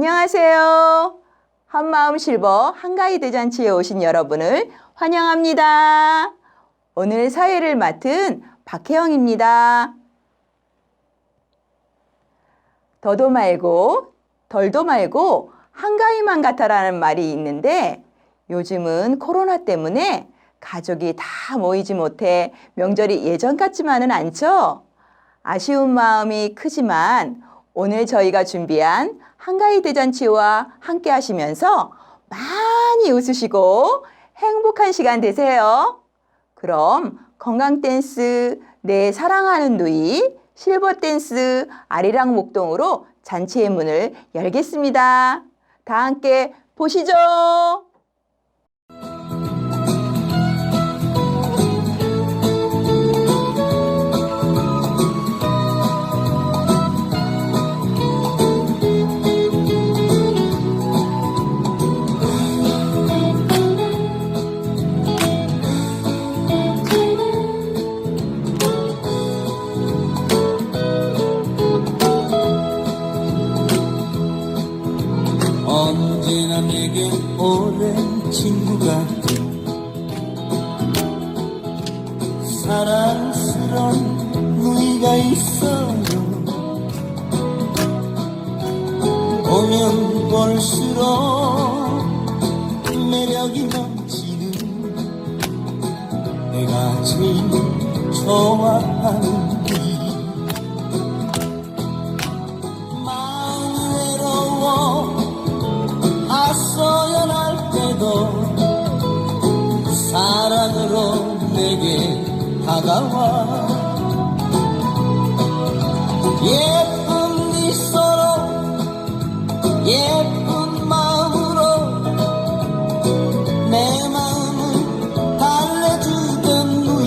안녕하세요. 한마음 실버 한가위 대잔치에 오신 여러분을 환영합니다. 오늘 사회를 맡은 박혜영입니다. 더도 말고 덜도 말고 한가위만 같아라는 말이 있는데 요즘은 코로나 때문에 가족이 다 모이지 못해 명절이 예전 같지만은 않죠? 아쉬운 마음이 크지만 오늘 저희가 준비한 한가위 대잔치와 함께 하시면서 많이 웃으시고 행복한 시간 되세요. 그럼 건강 댄스 내 사랑하는 누이 실버 댄스 아리랑 목동으로 잔치의 문을 열겠습니다. 다 함께 보시죠. 언제나 내게 오랜 친구 같은 사랑스런 누이가 있어요. 보면 볼수록 매력이 넘치는 내가 제일 좋아하는 누이. 마음 외로워 소연할 때도 사랑으로 내게 다가와 예쁜 미소로 예쁜 마음으로 내 마음을 달래주던 누이.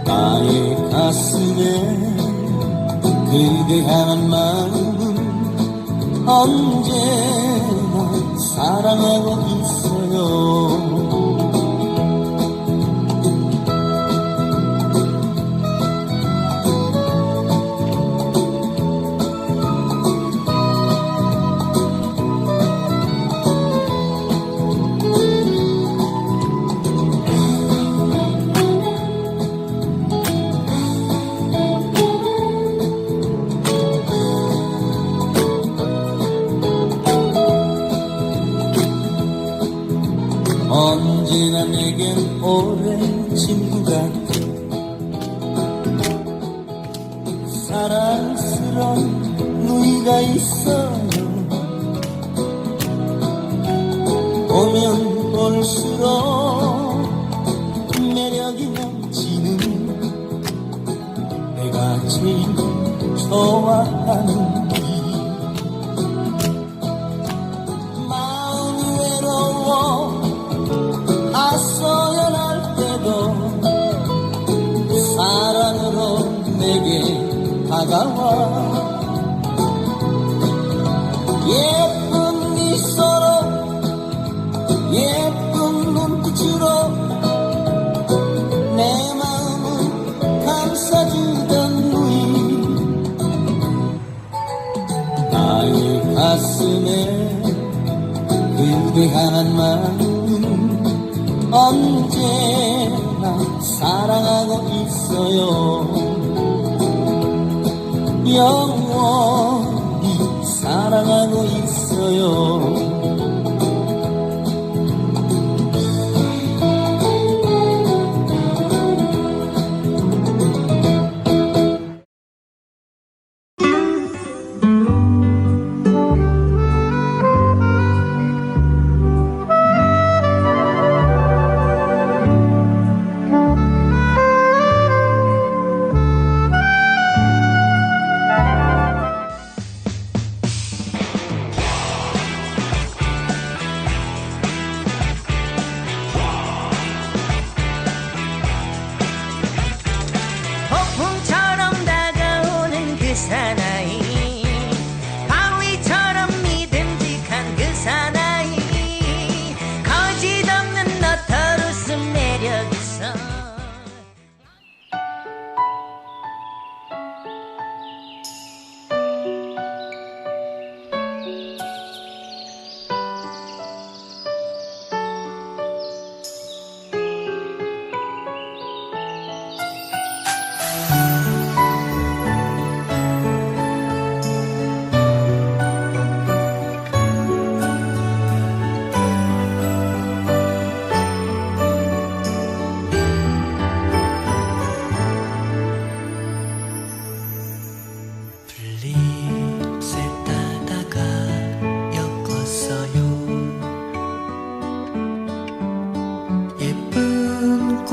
나의 가슴에 그대 향한 마음은 언제나 사랑하고 있어요. 언제나 내겐 오랜 친구 같은 사랑스러운 누이가 있어요. 보면 볼수록 매력이 넘치는 내가 제일 좋아하는 누이. 마음이 외로워 소연할 때도 사랑으로 내게 다가와 예쁜 미소로 예쁜 눈빛으로 내 마음을 감싸주던 누이. 나의 가슴에 그대 향한 마음 언제나 사랑하고 있어요. 영원히 사랑하고 있어요.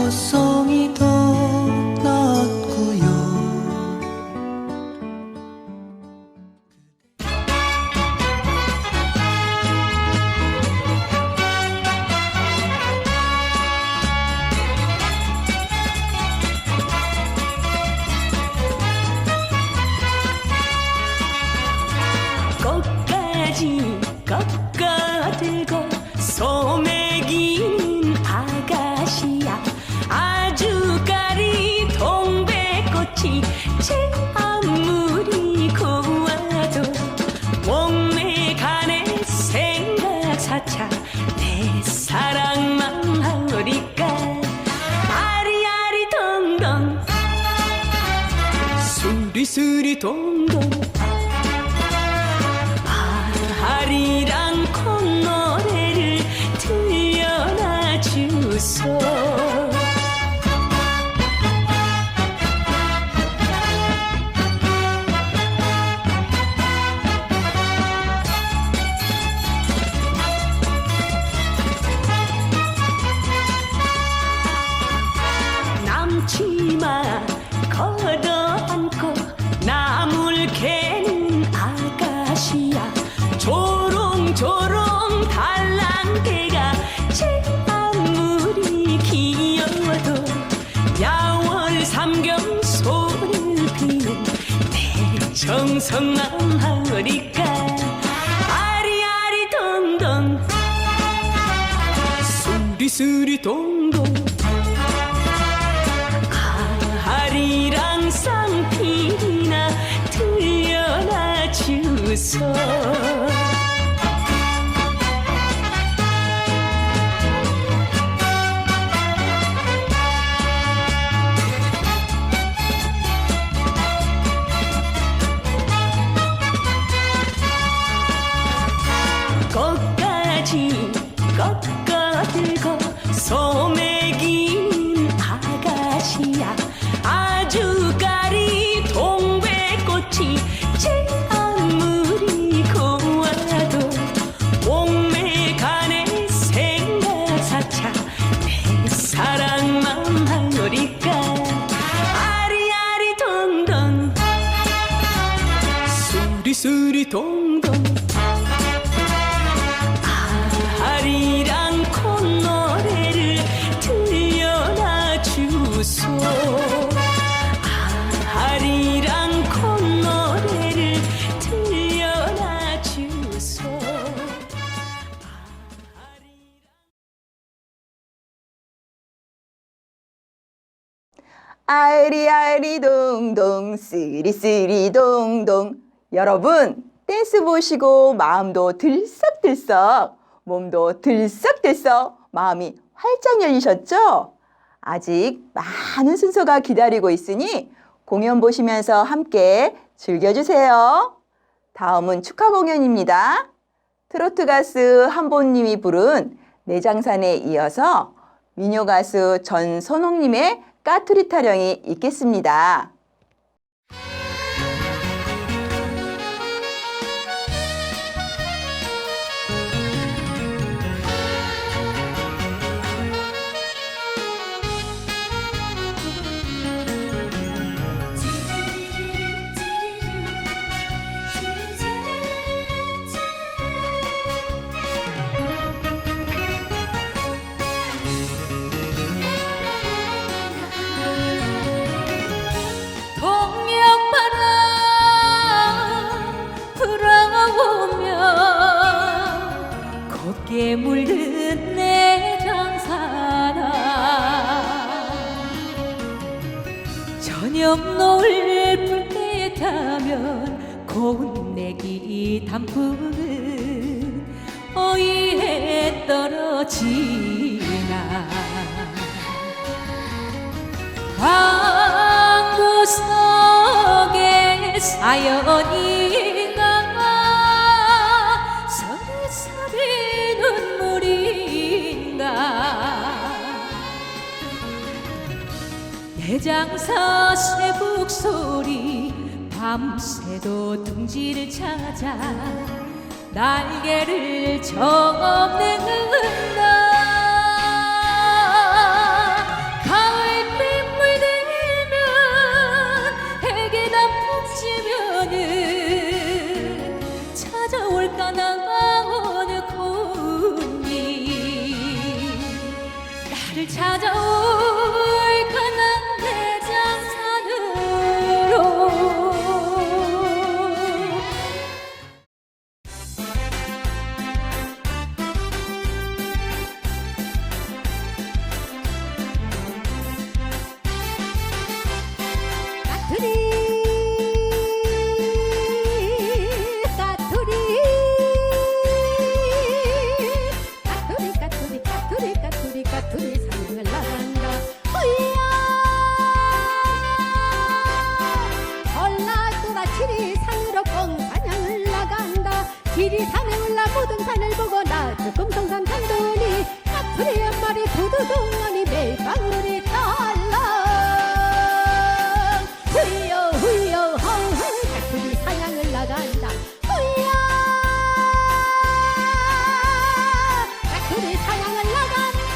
서성이 더 낫고요. 꽃가지 꺾어들고 소매기는 아가씨야. 아주까리 동백꽃이 제 아무리 고와도 몸에 가네 생각 사차 내 사랑만 하리까. 아리아리 동동 수리수리 동동 아리랑 콧노래를 들려놔 주소. 남치마 걷어안고 나물 캐는 아가씨야. 조롱조롱 달랑대가 제 아무리 귀여워도 야월 삼경 손을 피는 내 정성만 하리까. 아리아리 동동 수리수리 동동 아리랑 쌍필이나 들려놔 주소. 꽃가지 꺾어들고 소매기는 아가씨야. 아주까리 동백꽃이 제 아무리 고와도 몸에 가네 생각 사차 내 사랑만 하리까. 아리아리 동동 수리수리 동동 아리랑 콧노래를 들려놔 주소. 아리랑 콧노래를 들려놔 주소. 아리아리 동동 쓰리쓰리 동동. 여러분 댄스 보시고 마음도 들썩들썩 몸도 들썩들썩 마음이 활짝 열리셨죠? 아직 많은 순서가 기다리고 있으니 공연 보시면서 함께 즐겨주세요. 다음은 축하 공연입니다. 트로트 가수 한보님이 부른 내장산에 이어서 민요 가수 전선홍님의 까투리 타령이 있겠습니다. 곱게 물든 내 장사라. 저녁 노을 불 때 타면 고운 내기 단풍은 어이에 떨어지나. 광부 속에 사연이가 서리서리 눈물인가. 대장사 쇠북 소리 밤새도 둥지를 찾아 날개를 접는다. 늘 찾아올 관악대장산으로 까투리 사냥을 나간다. 호이야 전라도라 지리산으로 꽁사냥을 나간다. 지리산에 올라 모든 산을 보고 나 금성산 산더니 까투리 한 마리 두두둥하니 매방울이 달라. 후이요 후이요 헝헝 까투리 사냥을 나간다. 후이야 까투리 사냥을 나간다.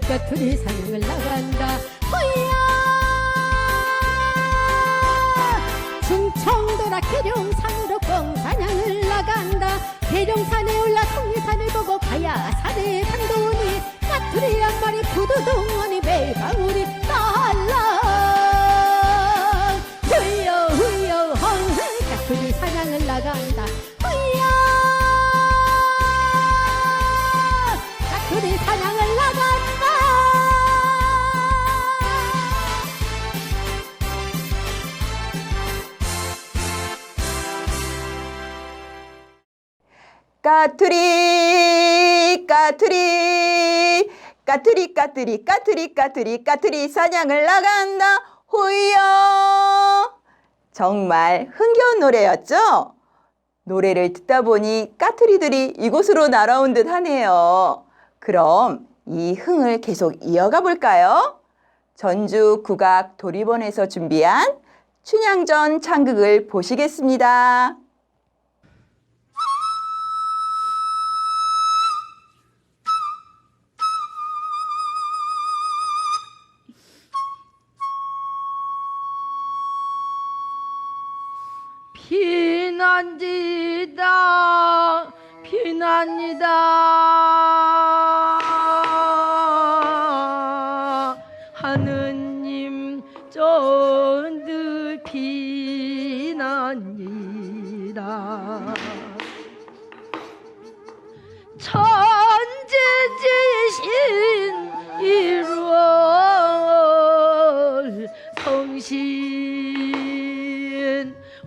까투리 사냥을 나간다. 호이야 충청도라 계룡산으로 꽁사냥을 나간다. 계룡산에 올라 속리산을 보고 가야 산에 산도니 까투리 한 마리 부두둥하니 매방울이 날라. 후이요 후이요 헝헝 까투리 사냥을 나간다. 호이야 까투리 사냥을 나간다. 까투리 까투리 까투리 까투리 까투리 까투리 까투리 사냥을 나간다. 호이요. 정말 흥겨운 노래였죠? 노래를 듣다 보니 까투리들이 이곳으로 날아온 듯 하네요. 그럼 이 흥을 계속 이어가 볼까요? 전주 국악 도리본에서 준비한 춘향전 창극을 보시겠습니다. 비난지다 비난이다 하느님 쫀득 비난이다 천지지신 1월 성신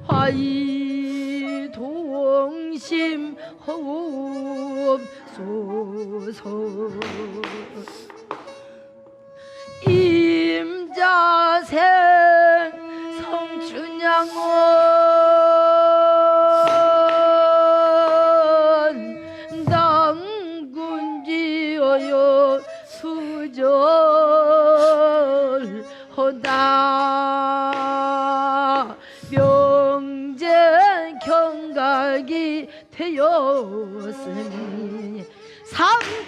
화이 동심 호흡소서 임자생 성춘양원 당군지어여 수절하다 명제 경각이 되었으니 삼천동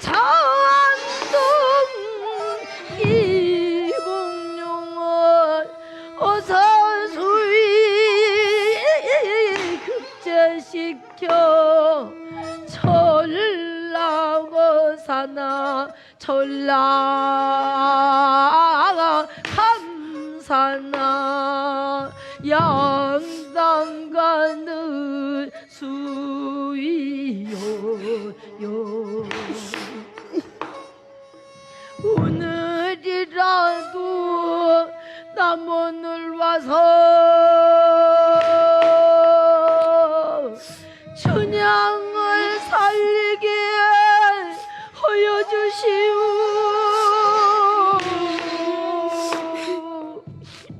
이봉룡을 어서수이 급제시켜 전라고 사나 전라 감사나 양당가는 수이요 오늘이라도 남원을 와서 춘향을 살리게 하여주시오.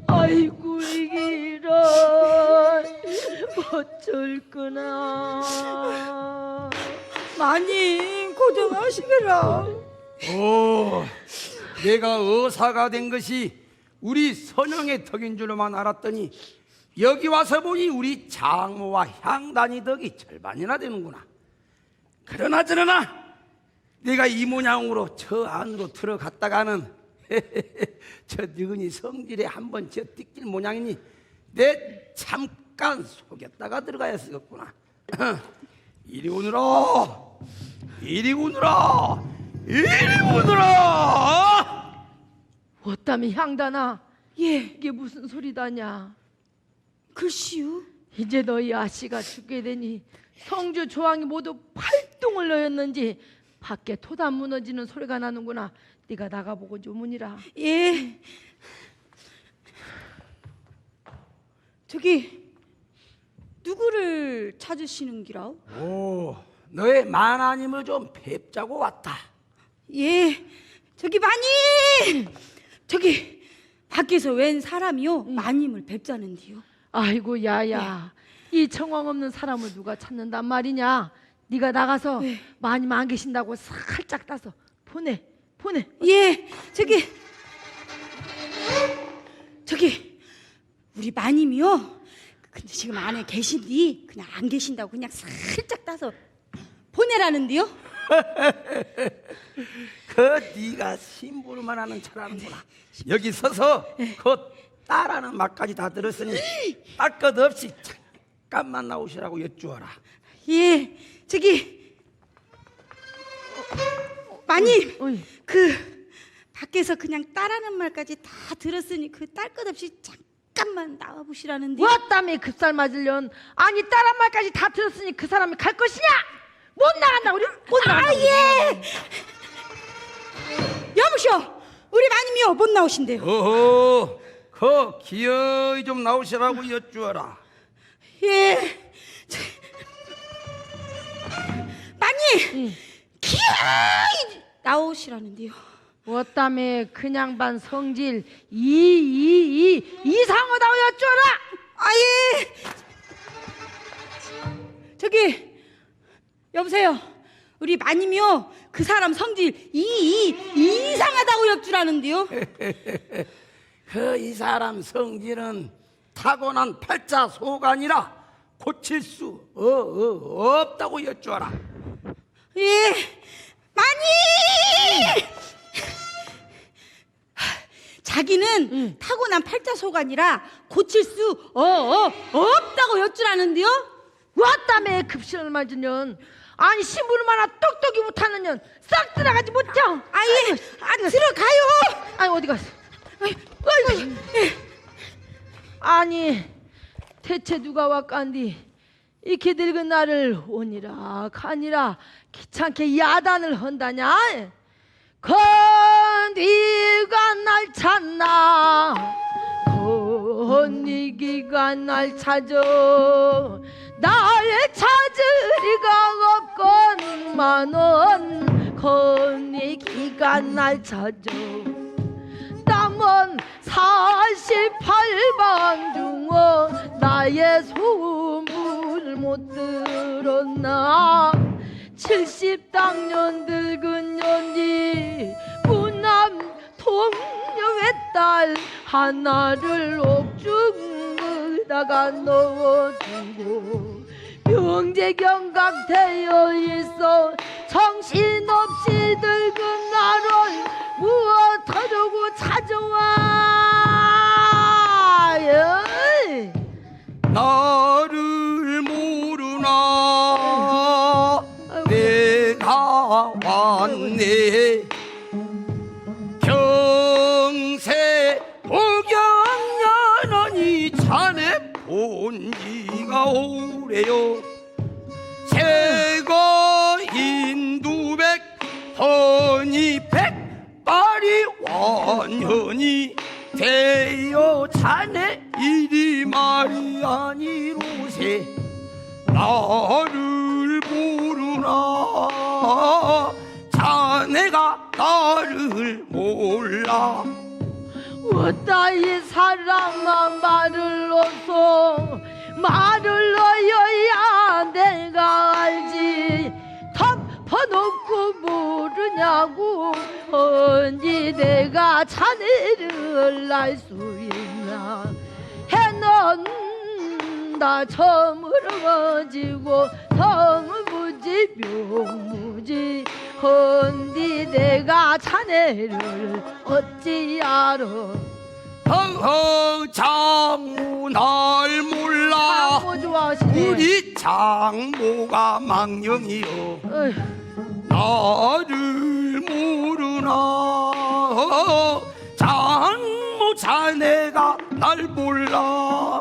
아이고 이기란 어쩔거나 많이 고생하시게라. 내가 의사가 된 것이 우리 선영의 덕인 줄로만 알았더니 여기 와서 보니 우리 장모와 향단이 덕이 절반이나 되는구나. 그러나 저러나 내가 이 모양으로 저 안으로 들어갔다가는 저 늙은이 성질에 한번 저 띠길 모양이니 내 잠깐 속였다가 들어가야 쓰겠구나. 이리 오너라, 이리 오너라, 이리 오너라. 어따미 향단아, 이게 무슨 소리다냐? 글쎄요. 이제 너희 아씨가 죽게 되니 성주 조항이 모두 팔동을 넣었는지 밖에 토담 무너지는 소리가 나는구나. 네가 나가보고 조문이라. 예. 저기 누구를 찾으시는 기라오? 오, 너의 만화님을 좀 뵙자고 왔다. 예. 저기 마님. 저기 밖에서 웬 사람이요? 마님을 뵙자는데요. 아이고 야야, 이 청왕 없는 사람을 누가 찾는단 말이냐? 네가 나가서 마님 안 계신다고 살짝 따서 보내. 예. 저기 우리 마님이요. 근데 지금 안에 계신디 그냥 안 계신다고 그냥 살짝 따서 보내라는데요. 그 네가 심부름만 하는 차라는구나. 여기 서서 그 딸하는 말까지 다 들었으니 딸 것 없이 잠깐만 나오시라고 여쭈어라. 예. 저기 마님, 어이. 그 밖에서 그냥 딸하는 말까지 다 들었으니 그 딸 것 없이 잠깐만 나와 보시라는데. 왔다며 급살 맞으련. 아니 딸한 말까지 다 들었으니 그 사람이 갈 것이냐? 못 나간다 우리 못 나간다. 예. 여보시오, 우리 마님이요 못 나오신대요. 어허, 그 기어이 좀 나오시라고 여쭈어라. 예. 마님, 기어이 나오시라는데요. 왔다며 그냥 반 성질 이상하다고 여쭈어라. 예. 저기 여보세요, 우리 마님이요 그 사람 성질 이상하다고 엽주라는데요. 그 이 사람 성질은 타고난 팔자 소관이라 고칠 수 없다고 여쭈어라. 예. 마님, 자기는 타고난 팔자소관이라 고칠 수 없다고 여쭈라는데요. 왔다며 급신을 맞으년. 아니 신부름 하나 똑똑히 못하는 년 싹 들어가지 못해. 아예 들어가요. 아니 어디 갔어? 아니 대체 누가 왔간디 이렇게 늙은 나를 오니라 가니라 귀찮게 야단을 헌다냐? 건디가 날 찾나 건디기가 날 찾아 날 찾을 리가 없건만은 건디기가 날 찾아 남은 48방 중어 나의 소문을 못 들었나 70당년 늙은 년이 무남 동녀의 딸 하나를 옥중에다가 넣어두고 명제경각 되어 있어 정신없이 늙은 나를 무엇하려고 찾아와. 에이. 나를 모르나 내가 왔네 경세 복양년하니 자네 본 지가 오래요 새거 인두백 허니 백발이 완연히 되어 자네 이리 말이 아니로세 나를 모르나 자네가 나를 몰라 어따 이 사람아 말을 어서 말을 어여야 내가 알지 덮어놓고 모르 모르냐고 언제 내가 자네를 알 수 있나 해는 다 저물어지고 성무지 묘무지 헌디 내가 자네를 어찌 알아 허허 장모 날 몰라 장모 좋아하시네 우리 장모가 망령이여 어휴, 나를 모르나 장모 자네가 날 몰라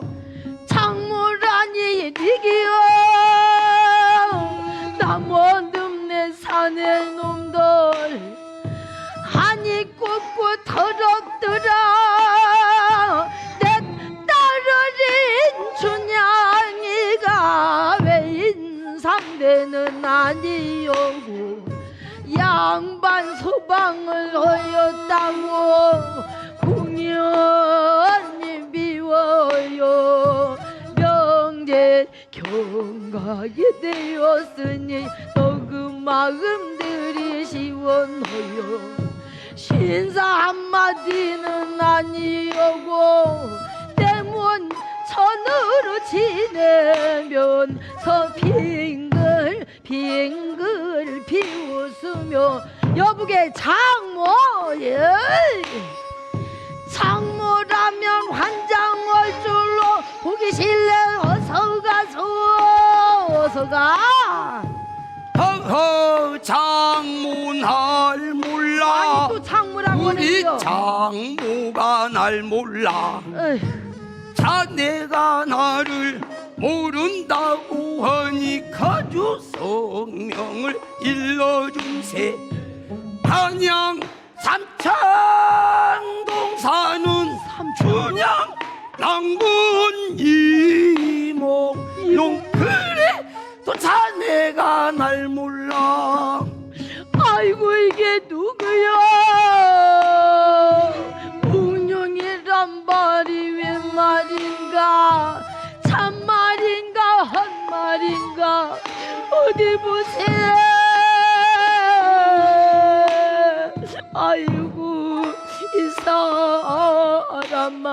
장모라니 니기여 나먼 dum네 사내 놈들 한이 꽂고 더럽더라 내 딸어린 준양이가 왜 인삼대는 아니오고 양반 소방을 하였다고 공연이 미워요 명제 경각이 되었으니 너 그 마음들이 시원해요 신사 한마디는 아니오고 때문 천으로 지내면서 빙글 빙글 비웃으며 여보게 장모 예. 장모라면 환장 얼줄로 보기 싫네 어서 가서 어서 가 허허 장모 날 몰라 아니 또 장모라고 우리 그래요 장모가 날 몰라 자네가 나를 모른다고 하니 가주 성명을 일러준세 한양 삼천동 사는 춘향 낭군 이몽 용그래 또 자네가 날 몰라 아이고 이게 누구야 웅룡이란 말이 웬 말인가 참말인가 헛말인가 어디 보세요 아이고 이 사람아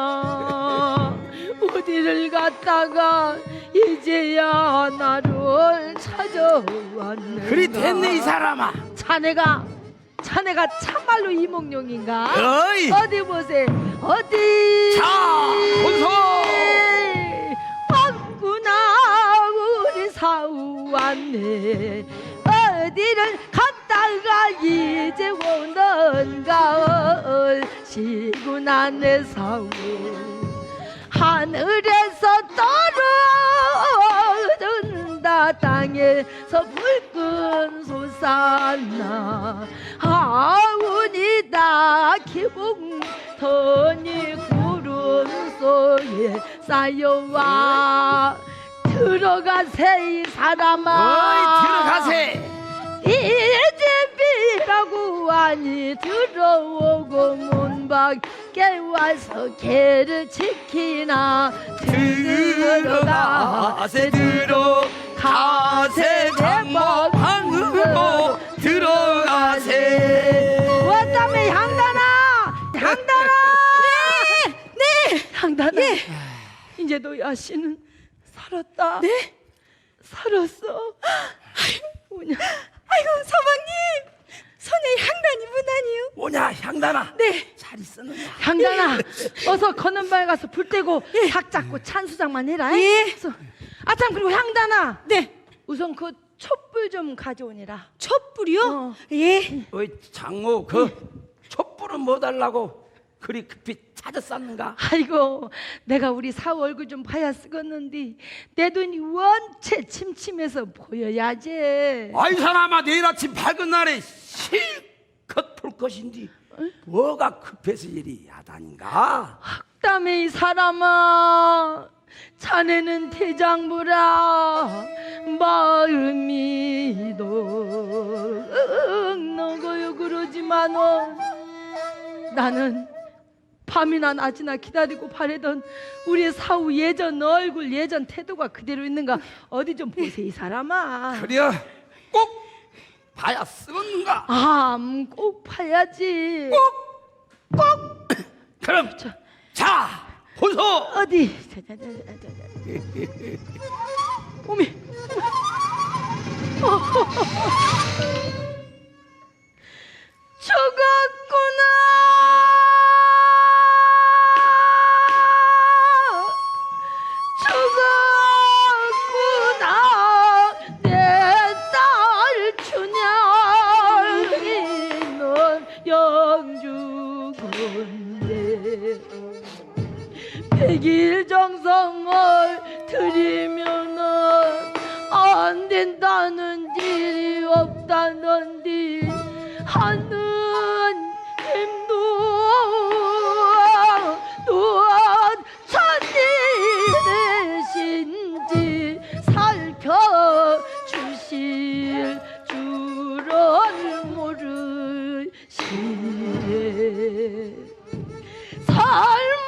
어디를 갔다가 이제야 나를 찾아왔네 그리 됐네 이 사람아 자네가 참말로 이몽룡인가 어이 어디 보세요 어디 자 본소 왔구나 우리 사우 왔네 어디를 갔다가 이제 오는가 시구나 내 사우 하늘에서 떨어진다 땅에서 불끈 솟았나 하운이다 기봉터니 구름 속에 쌓여와 들어가세 이 사람아 어이 들어가세 이 집이라고 하니 들어오고 문 밖에 와서 개를 지키나 들어가세 들어가세 장모 방으로 들어가세 왔다며 향단아 네 향단아 이제 너 야씨는 살았다 네 살았어 뭐냐 아이고 서방님 손에 향단이 무난히요 뭐냐 향단아 네 잘 있었느냐 향단아 어서 건넌발 가서 불 떼고 삭 잡고 찬수장만 해라 예. 아참 그리고 향단아 네 우선 그 촛불 좀 가져오니라 촛불이요? 예 어이 장모 그 촛불은 뭐 달라고 그리 급히 찾았었는가 아이고 내가 우리 사우 얼굴 좀 봐야 쓰겠는데 내 눈이 원체 침침해서 보여야지 아이 사람아 내일 아침 밝은 날에 실컷 볼 것인지 뭐가 급해서 이리 야단인가 학담의 이 사람아 자네는 대장부라 마음이 너거요 그러지만은 나는 밤이나 낮이나 기다리고 바래던 우리 사우 예전 얼굴 예전 태도가 그대로 있는가 어디 좀 보세 이 사람아 그래 꼭 봐야 쓰겠는가? 꼭 봐야지. 그럼 자 보소. 어디? 어미. 죽었구나. 내 딸 춘향이 넌 영주건데 백일 정성을 들이면은 안 된다는 일이 없다는디 하는 힘도 누한 천일이신지 살펴주실 줄은 모르시네. 설마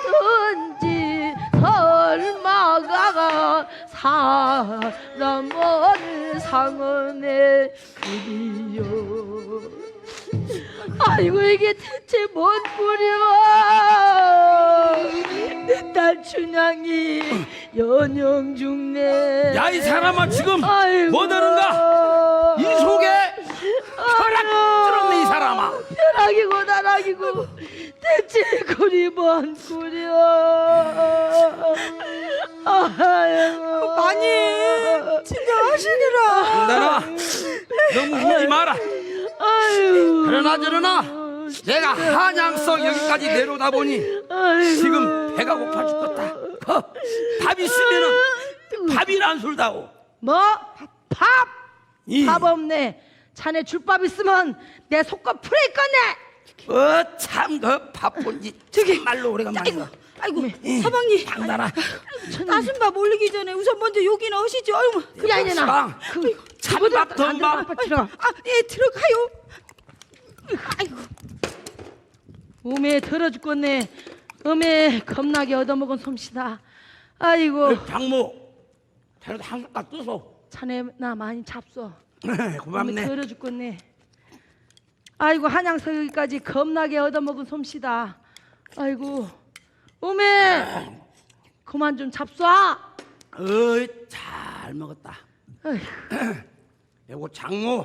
어떤지 설마가 사람을 상언에 그리요. 아이고 이게 대체 뭔 꼴이야. 내 딸 춘향이 연영 중네. 야 이 사람아 지금 아이고. 뭐 들은가? 이 속에 혈압 들었네 이 사람아. 벼락이고 나락이고 대체 꼴이 뭔 꼴이야. 아이고. 마님 진정하시니라. 한달아 너무 울지 마라. 아이고. 그러나 저러나 내가 한양성 여기까지 내려오다 보니 지금 배가 고파 죽겠다. 밥 있으면은 밥이나 안 술다오. 뭐? 밥? 이. 밥 없네. 자네 줄밥 있으면 내 속과 풀에 있겠네. 참 그 바쁜지 말로 오래간만이야. 아이고 사방님 당나라 따순밥 올리기 전에 우선 먼저 욕이나 하시죠. 아이고 그게 아니라 방 찬밥 덤밥 들어가. 예 들어가요. 아이고 음에 더러 죽겠네. 음에 겁나게 얻어먹은 솜씨다. 아이고 장모 자네도 한 숟갈 뜨소. 자네 나 많이 잡숴. 음에 고맙네. 더러 죽겠네. 아이고 한양서 여기까지 겁나게 얻어먹은 솜씨다. 아이고 음에 그만 좀 잡숴. 잘 먹었다. 아이고. 여보 장모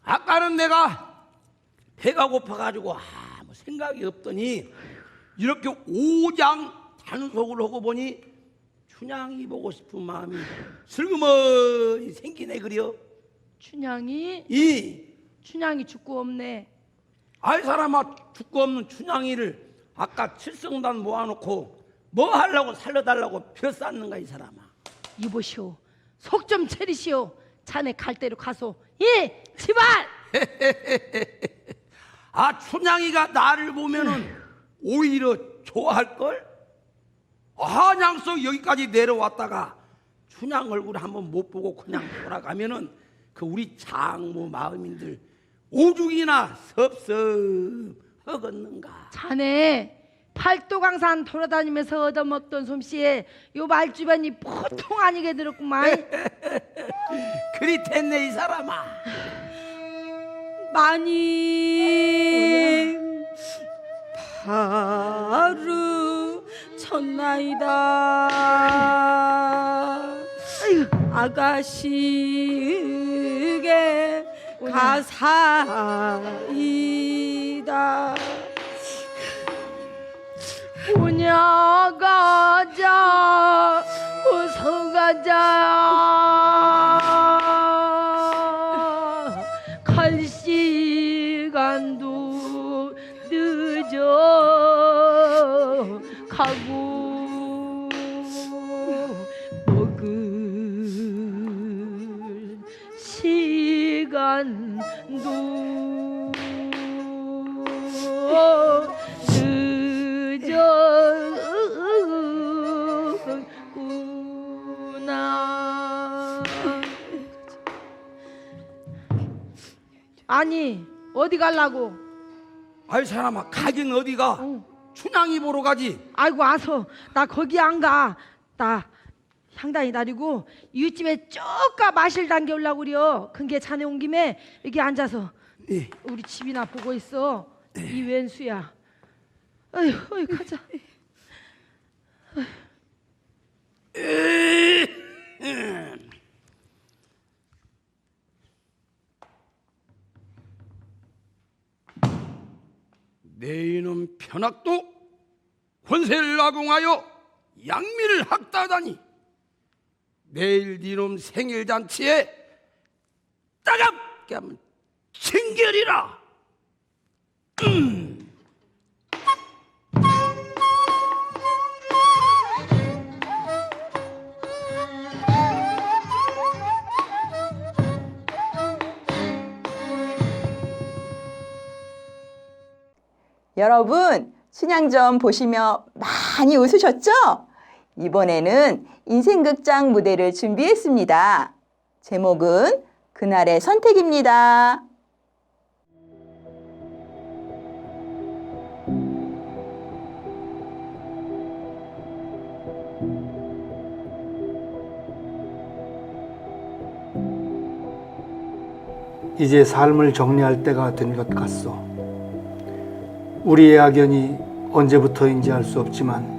아까는 내가 배가 고파가지고 아무 생각이 없더니 이렇게 오장 단속을 하고 보니 춘향이 보고 싶은 마음이 슬그머니 생기네 그려. 춘향이 이 죽고 없네. 아이 사람아 죽고 없는 춘향이를 아까 칠성단 모아놓고 뭐 하려고 살려달라고 벼 쌓는가 이 사람아. 이보시오. 속 좀 차리시오. 자네 갈 대로 가소. 예 제발. 아 춘향이가 나를 보면은 오히려 좋아할걸? 한양성 여기까지 내려왔다가 춘향 얼굴 한번 못 보고 그냥 돌아가면은 그 우리 장모 마음인들 오죽이나 섭섭하겠는가. 자네 팔도강산 돌아다니면서 얻어먹던 솜씨에 요 말주변이 보통 아니게 들었구만. 그리 됐네 이 사람아. 마님 바로 쳤나이다. 아가씨에게 가사이다. 오냐 가자 어서 가자. 갈 시간도 늦어 가고 먹을 시간도 늦었구나. 아니 어디 갈라고? 아이 사람아 가긴 어디가. 춘향이 보러 가지. 아이고 와서 나 거기 안 가. 나 향단이 날이고 이웃집에 쭉가 마실 담겨 올라고 그려. 근게 자네 온 김에 여기 앉아서 예. 우리 집이나 보고 있어. 이 웬수야. 어휴 가자. 내 이놈 편악도 권세를 악용하여 양미를 학다하다니. 내일 네놈 생일잔치에 따갑게 하면 징계리라. 여러분, 춘향전 보시며 많이 웃으셨죠? 이번에는 인생극장 무대를 준비했습니다. 제목은 그날의 선택입니다. 이제 삶을 정리할 때가 된 것 같소. 우리의 악연이 언제부터인지 알 수 없지만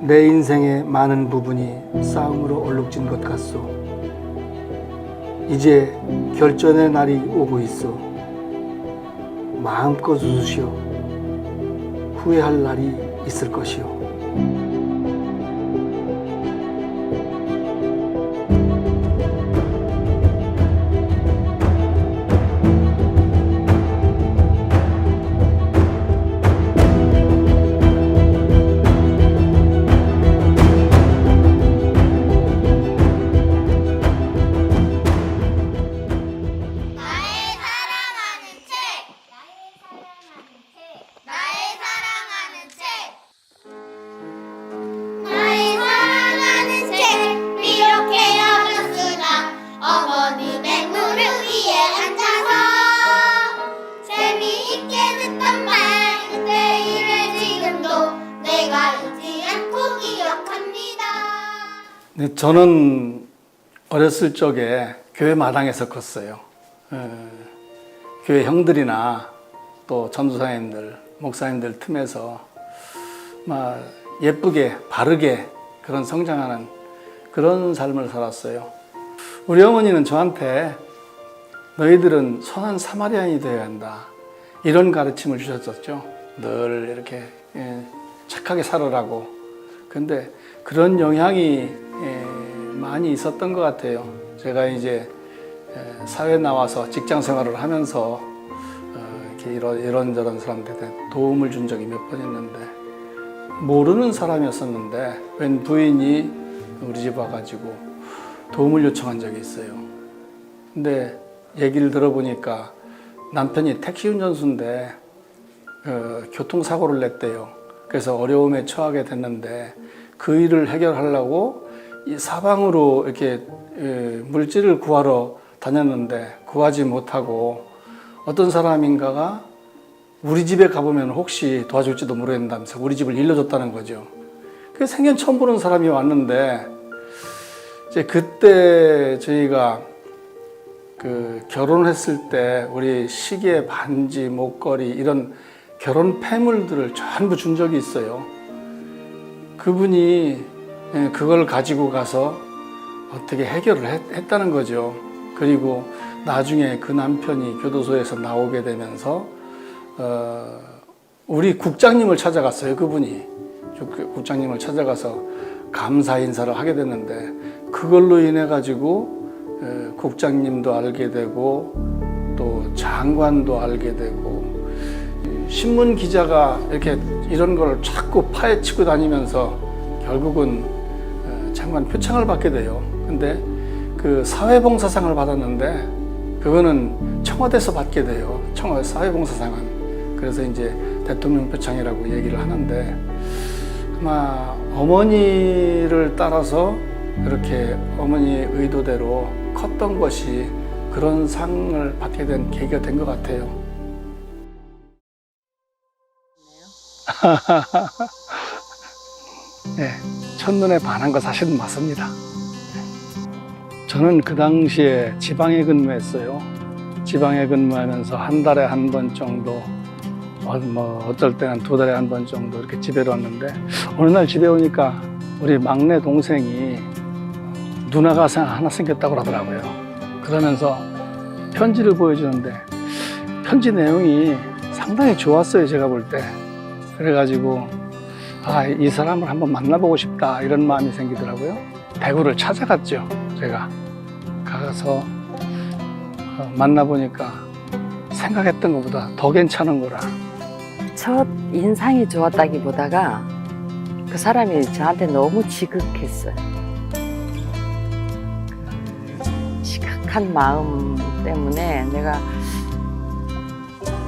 내 인생의 많은 부분이 싸움으로 얼룩진 것 같소. 이제 결전의 날이 오고 있어. 마음껏 웃으시오. 후회할 날이 있을 것이오. 네, 저는 어렸을 적에 교회 마당에서 컸어요. 교회 형들이나 또 전도사님들, 목사님들 틈에서 막 예쁘게 바르게 그런 성장하는 그런 삶을 살았어요. 우리 어머니는 저한테 너희들은 선한 사마리아인이 되어야 한다, 이런 가르침을 주셨었죠. 늘 이렇게 착하게 살으라고. 근데 그런 영향이 많이 있었던 것 같아요. 제가 이제 사회 나와서 직장 생활을 하면서 이렇게 이런저런 사람들한테 도움을 준 적이 몇 번 있는데, 모르는 사람이었었는데 웬 부인이 우리 집 와가지고 도움을 요청한 적이 있어요. 근데 얘기를 들어보니까 남편이 택시 운전수인데 교통사고를 냈대요. 그래서 어려움에 처하게 됐는데 그 일을 해결하려고 이 사방으로 이렇게 물질을 구하러 다녔는데 구하지 못하고 어떤 사람인가가 우리 집에 가보면 혹시 도와줄지도 모르겠다면서 우리 집을 일러줬다는 거죠. 그 생전 처음 보는 사람이 왔는데, 이제 그때 저희가 그 결혼했을 때 우리 시계, 반지, 목걸이 이런 결혼 폐물들을 전부 준 적이 있어요. 그분이 그걸 가지고 가서 어떻게 해결을 했다는 거죠. 그리고 나중에 그 남편이 교도소에서 나오게 되면서 우리 국장님을 찾아갔어요. 그분이 국장님을 찾아가서 감사 인사를 하게 됐는데, 그걸로 인해 가지고 국장님도 알게 되고 또 장관도 알게 되고, 신문 기자가 이렇게 이런 걸 자꾸 파헤치고 다니면서 결국은 장관 표창을 받게 돼요. 근데 그 사회봉사상을 받았는데 그거는 청와대에서 받게 돼요. 청와대 사회봉사상은. 그래서 이제 대통령 표창이라고 얘기를 하는데, 아마 어머니를 따라서 그렇게 어머니의 의도대로 컸던 것이 그런 상을 받게 된 계기가 된 것 같아요. 네, 첫눈에 반한 거 사실은 맞습니다. 저는 그 당시에 지방에 근무했어요. 지방에 근무하면서 한 달에 한 번 정도, 어떨 때는 두 달에 한 번 정도 이렇게 집에 왔는데, 어느 날 집에 오니까 우리 막내 동생이 누나가 하나 생겼다고 그러더라고요. 그러면서 편지를 보여주는데 편지 내용이 상당히 좋았어요, 제가 볼 때. 그래가지고 이 사람을 한번 만나보고 싶다 이런 마음이 생기더라고요. 대구를 찾아갔죠. 제가 가서 만나보니까 생각했던 것보다 더 괜찮은 거라. 첫 인상이 좋았다기보다가 그 사람이 저한테 너무 지극했어요. 지극한 마음 때문에 내가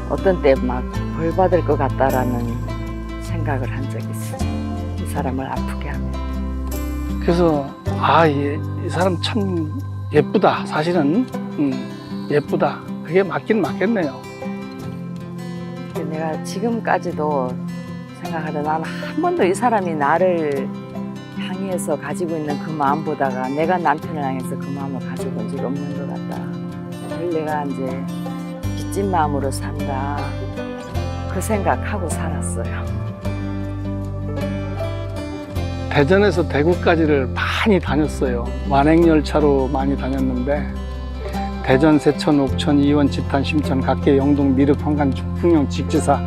어떤 때 막 벌 받을 것 같다라는 생각을 한 적이 있어요. 이 사람을 아프게 하면. 그래서 이 사람 참 예쁘다. 사실은 예쁘다. 그게 맞긴 맞겠네요. 내가 지금까지도 생각하다 나는 한 번도 이 사람이 나를 향해서 가지고 있는 그 마음보다가 내가 남편을 향해서 그 마음을 가지고 온 적이 없는 것 같다. 늘 내가 이제 빚진 마음으로 산다. 그 생각하고 살았어요. 대전에서 대구까지를 많이 다녔어요. 완행열차로 많이 다녔는데 대전, 세천, 옥천, 이원, 집탄, 심천, 각계, 영동, 미륵, 황간, 풍령, 직지사,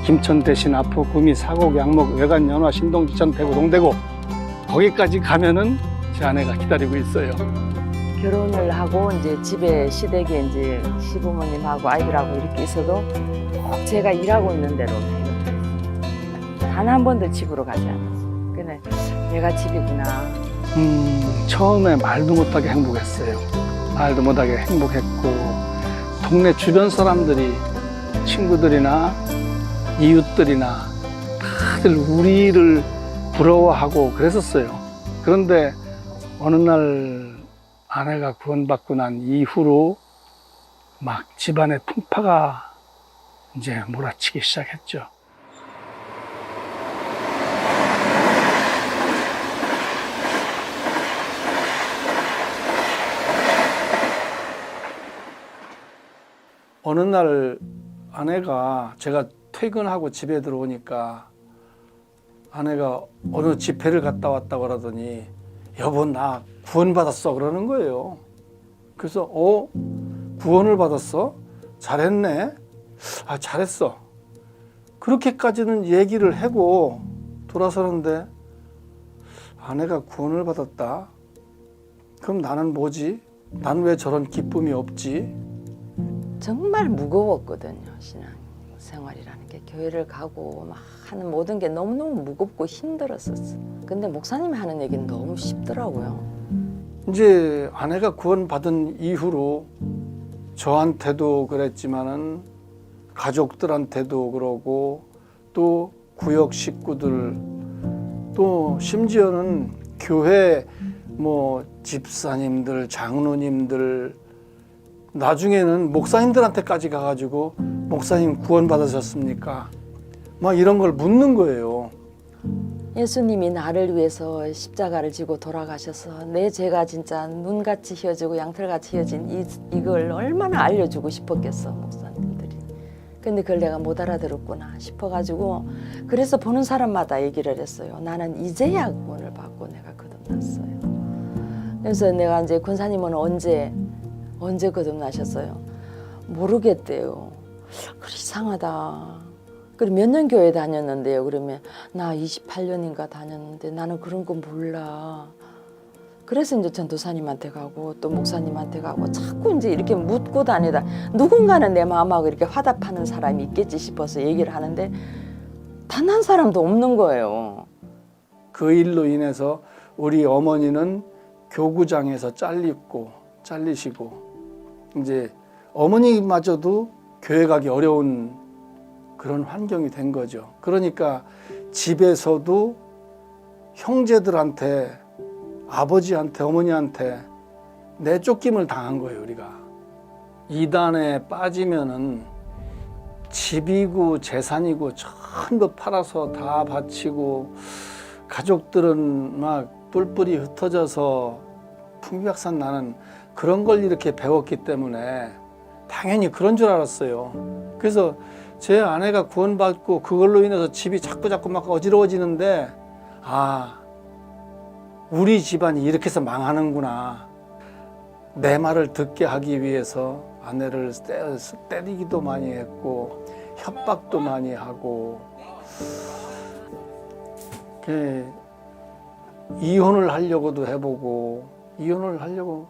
김천, 대신, 아포, 구미, 사곡, 양목, 외관, 연화, 신동, 기천, 대구, 동대구 거기까지 가면은 제 아내가 기다리고 있어요. 결혼을 하고 이제 집에 시댁에 이제 시부모님하고 아이들하고 이렇게 있어도 꼭 제가 일하고 있는 대로 단 한 번도 집으로 가지 않았어요. 근데 내가 집이구나. 처음에 말도 못하게 행복했어요. 말도 못하게 행복했고 동네 주변 사람들이 친구들이나 이웃들이나 다들 우리를 부러워하고 그랬었어요. 그런데 어느 날 아내가 구원받고 난 이후로 막 집안에 풍파가 이제 몰아치기 시작했죠. 어느 날 아내가 제가 퇴근하고 집에 들어오니까 아내가 어느 집회를 갔다 왔다고 그러더니 여보 나 구원받았어 그러는 거예요. 그래서 구원을 받았어? 잘했네. 잘했어. 그렇게까지는 얘기를 하고 돌아서는데 아내가 구원을 받았다? 그럼 나는 뭐지? 난 왜 저런 기쁨이 없지? 정말 무거웠거든요. 신앙 생활이라는 게 교회를 가고 막 하는 모든 게 너무너무 무겁고 힘들었었어. 근데 목사님이 하는 얘기는 너무 쉽더라고요. 이제 아내가 구원받은 이후로 저한테도 그랬지만은 가족들한테도 그러고 또 구역 식구들 또 심지어는 교회 집사님들, 장로님들 나중에는 목사님들한테까지 가가지고 목사님 구원받으셨습니까? 막 이런 걸 묻는 거예요. 예수님이 나를 위해서 십자가를 지고 돌아가셔서 내 죄가 진짜 눈같이 휘어지고 양털같이 휘어진 이걸 얼마나 알려주고 싶었겠어 목사님들이. 근데 그걸 내가 못 알아들었구나 싶어가지고 그래서 보는 사람마다 얘기를 했어요. 나는 이제야 구원을 받고 내가 거듭났어요. 그래서 내가 이제 권사님은 언제 거듭나셨어요? 모르겠대요. 그래 이상하다. 그리고 몇 년 교회 다녔는데요. 그러면 나 28년인가 다녔는데 나는 그런 거 몰라. 그래서 이제 전도사님한테 가고 또 목사님한테 가고 자꾸 이제 이렇게 묻고 다니다 누군가는 내 마음하고 이렇게 화답하는 사람이 있겠지 싶어서 얘기를 하는데 단 한 사람도 없는 거예요. 그 일로 인해서 우리 어머니는 교구장에서 잘리시고 이제 어머니마저도 교회 가기 어려운 그런 환경이 된 거죠. 그러니까 집에서도 형제들한테, 아버지한테, 어머니한테 내쫓김을 당한 거예요, 우리가. 이단에 빠지면은 집이고 재산이고 전부 팔아서 다 바치고 가족들은 막 뿔뿔이 흩어져서 풍비박산 나는 그런 걸 이렇게 배웠기 때문에 당연히 그런 줄 알았어요. 그래서 제 아내가 구원받고 그걸로 인해서 집이 자꾸 막 어지러워지는데 아, 우리 집안이 이렇게 해서 망하는구나. 내 말을 듣게 하기 위해서 아내를 때리기도 많이 했고 협박도 많이 하고 이혼을 하려고도 해보고 이혼을 하려고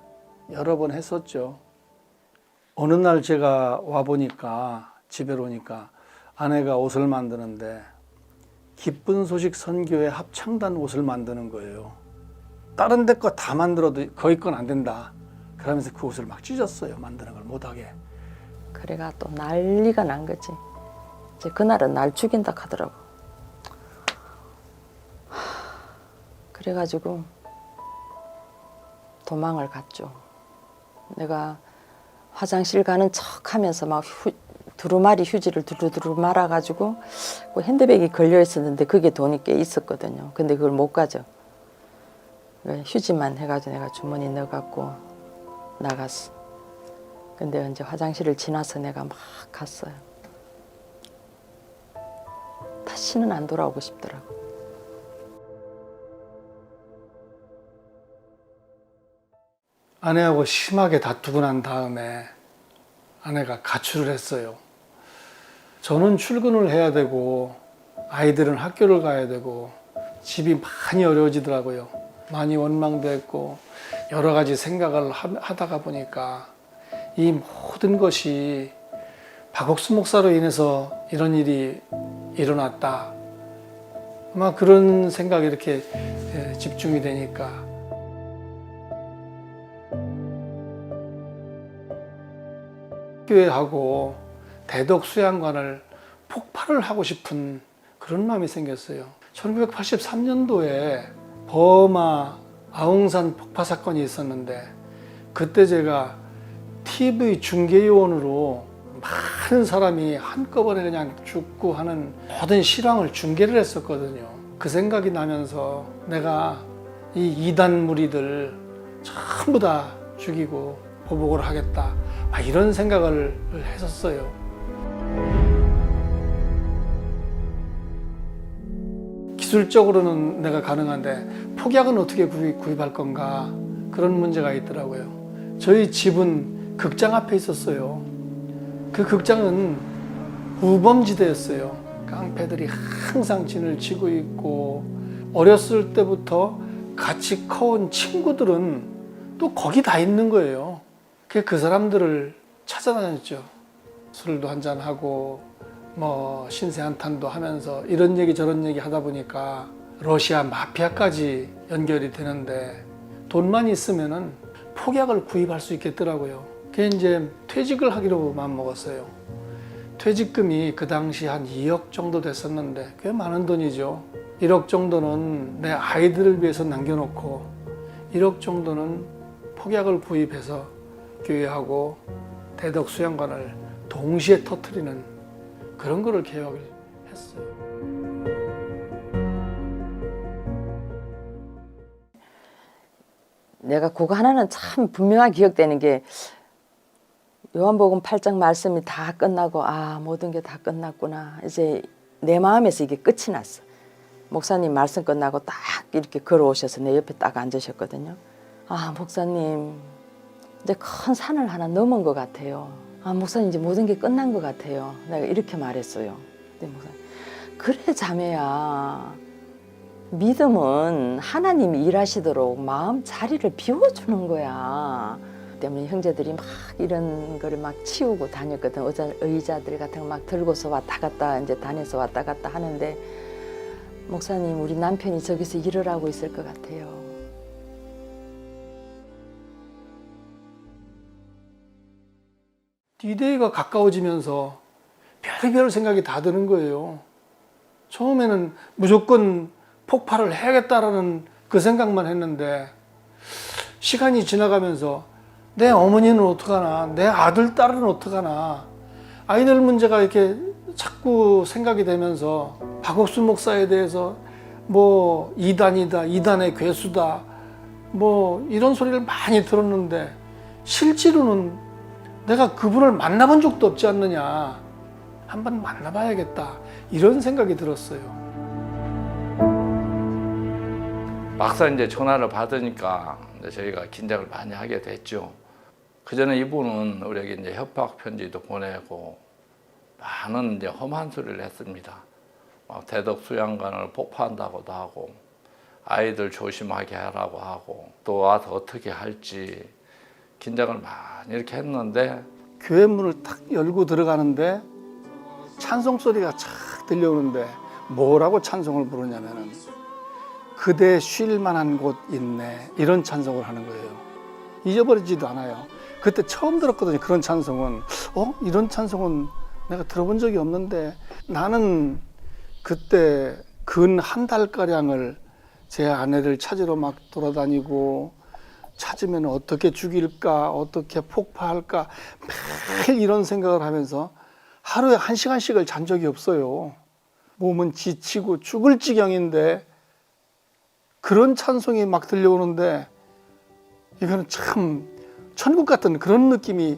여러 번 했었죠. 어느 날 제가 와보니까 집에 오니까 아내가 옷을 만드는데 기쁜 소식 선교회 합창단 옷을 만드는 거예요. 다른 데 거 다 만들어도 거기 건 안 된다. 그러면서 그 옷을 막 찢었어요. 만드는 걸 못하게. 그래가 또 난리가 난 거지. 이제 그날은 날 죽인다 하더라고. 그래가지고 도망을 갔죠. 내가 화장실 가는 척 하면서 막 두루마리 휴지를 두루두루 말아가지고 그 핸드백이 걸려 있었는데 그게 돈이 꽤 있었거든요. 근데 그걸 못 가져. 휴지만 해가지고 내가 주머니에 넣어갖고 나갔어. 근데 이제 화장실을 지나서 내가 막 갔어요. 다시는 안 돌아오고 싶더라고. 아내하고 심하게 다투고 난 다음에 아내가 가출을 했어요. 저는 출근을 해야 되고 아이들은 학교를 가야 되고 집이 많이 어려워지더라고요. 많이 원망도 했고 여러 가지 생각을 하다가 보니까 이 모든 것이 박옥수 목사로 인해서 이런 일이 일어났다. 아마 그런 생각이 이렇게 집중이 되니까 교회하고 대덕 수양관을 폭발을 하고 싶은 그런 마음이 생겼어요. 1983년도에 버마 아웅산 폭파 사건이 있었는데 그때 제가 TV 중계요원으로 많은 사람이 한꺼번에 그냥 죽고 하는 모든 실황을 중계를 했었거든요. 그 생각이 나면서 내가 이 이단 무리들 전부 다 죽이고 보복을 하겠다. 이런 생각을 했었어요. 기술적으로는 내가 가능한데 폭약은 어떻게 구입할 건가 그런 문제가 있더라고요. 저희 집은 극장 앞에 있었어요. 그 극장은 우범지대였어요. 깡패들이 항상 진을 치고 있고 어렸을 때부터 같이 커온 친구들은 또 거기 다 있는 거예요. 그 사람들을 찾아다녔죠. 술도 한잔하고 뭐 신세 한탄도 하면서 이런 얘기 저런 얘기 하다 보니까 러시아 마피아까지 연결이 되는데 돈만 있으면은 폭약을 구입할 수 있겠더라고요. 그게 이제 퇴직을 하기로 마음먹었어요. 퇴직금이 그 당시 한 2억 정도 됐었는데 꽤 많은 돈이죠. 1억 정도는 내 아이들을 위해서 남겨놓고 1억 정도는 폭약을 구입해서 교회하고 대덕 수양관을 동시에 터뜨리는 그런 거를 계획을 했어요. 내가 그거 하나는 참 분명하게 기억되는 게 요한복음 8장 말씀이 다 끝나고 아 모든 게 다 끝났구나. 이제 내 마음에서 이게 끝이 났어. 목사님 말씀 끝나고 딱 이렇게 걸어오셔서 내 옆에 딱 앉으셨거든요. 아 목사님 이제 큰 산을 하나 넘은 것 같아요. 아 목사님 이제 모든 게 끝난 것 같아요. 내가 이렇게 말했어요. 네, 목사님. 그래 자매야. 믿음은 하나님이 일하시도록 마음 자리를 비워주는 거야. 때문에 형제들이 막 이런 거를 막 치우고 다녔거든. 의자들 같은 거 막 들고서 왔다 갔다 이제 다녀서 왔다 갔다 하는데 목사님 우리 남편이 저기서 일을 하고 있을 것 같아요. D-Day가 가까워지면서 별의별 생각이 다 드는 거예요. 처음에는 무조건 폭발을 해야겠다라는 그 생각만 했는데 시간이 지나가면서 내 어머니는 어떡하나, 내 아들, 딸은 어떡하나, 아이들 문제가 이렇게 자꾸 생각이 되면서 박옥순 목사에 대해서 뭐 이단이다, 이단의 괴수다, 뭐 이런 소리를 많이 들었는데 실제로는 내가 그분을 만나본 적도 없지 않느냐, 한번 만나봐야겠다, 이런 생각이 들었어요. 막상 이제 전화를 받으니까 이제 저희가 긴장을 많이 하게 됐죠. 그 전에 이분은 우리에게 이제 협박 편지도 보내고 많은 이제 험한 소리를 했습니다. 대덕 수양관을 폭파한다고도 하고, 아이들 조심하게 하라고 하고, 또 와서 어떻게 할지 긴장을 많이 이렇게 했는데, 교회 문을 탁 열고 들어가는데 찬송 소리가 착 들려오는데 뭐라고 찬송을 부르냐면은 그대 쉴 만한 곳 있네, 이런 찬송을 하는 거예요. 잊어버리지도 않아요. 그때 처음 들었거든요. 그런 찬송은 이런 찬송은 내가 들어본 적이 없는데, 나는 그때 근 한 달가량을 제 아내를 찾으러 막 돌아다니고, 찾으면 어떻게 죽일까, 어떻게 폭파할까, 매일 이런 생각을 하면서 하루에 1시간씩을 잔 적이 없어요. 몸은 지치고 죽을 지경인데 그런 찬송이 막 들려오는데, 이거는 참 천국 같은 그런 느낌이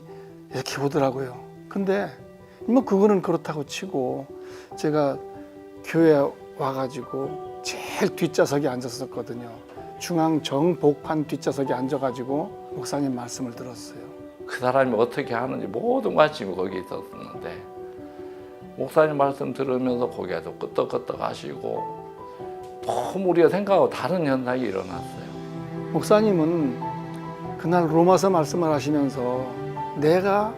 이렇게 오더라고요. 근데 뭐 그거는 그렇다고 치고, 제가 교회에 와가지고 제일 뒷좌석에 앉았었거든요. 중앙 정복판 뒷좌석에 앉아가지고 목사님 말씀을 들었어요. 그 사람이 어떻게 하는지 모든 관심이 거기 있었는데, 목사님 말씀 들으면서 고개도 끄덕끄덕 하시고, 너무 우리가 생각하고 다른 현상이 일어났어요. 목사님은 그날 로마서 말씀을 하시면서 내가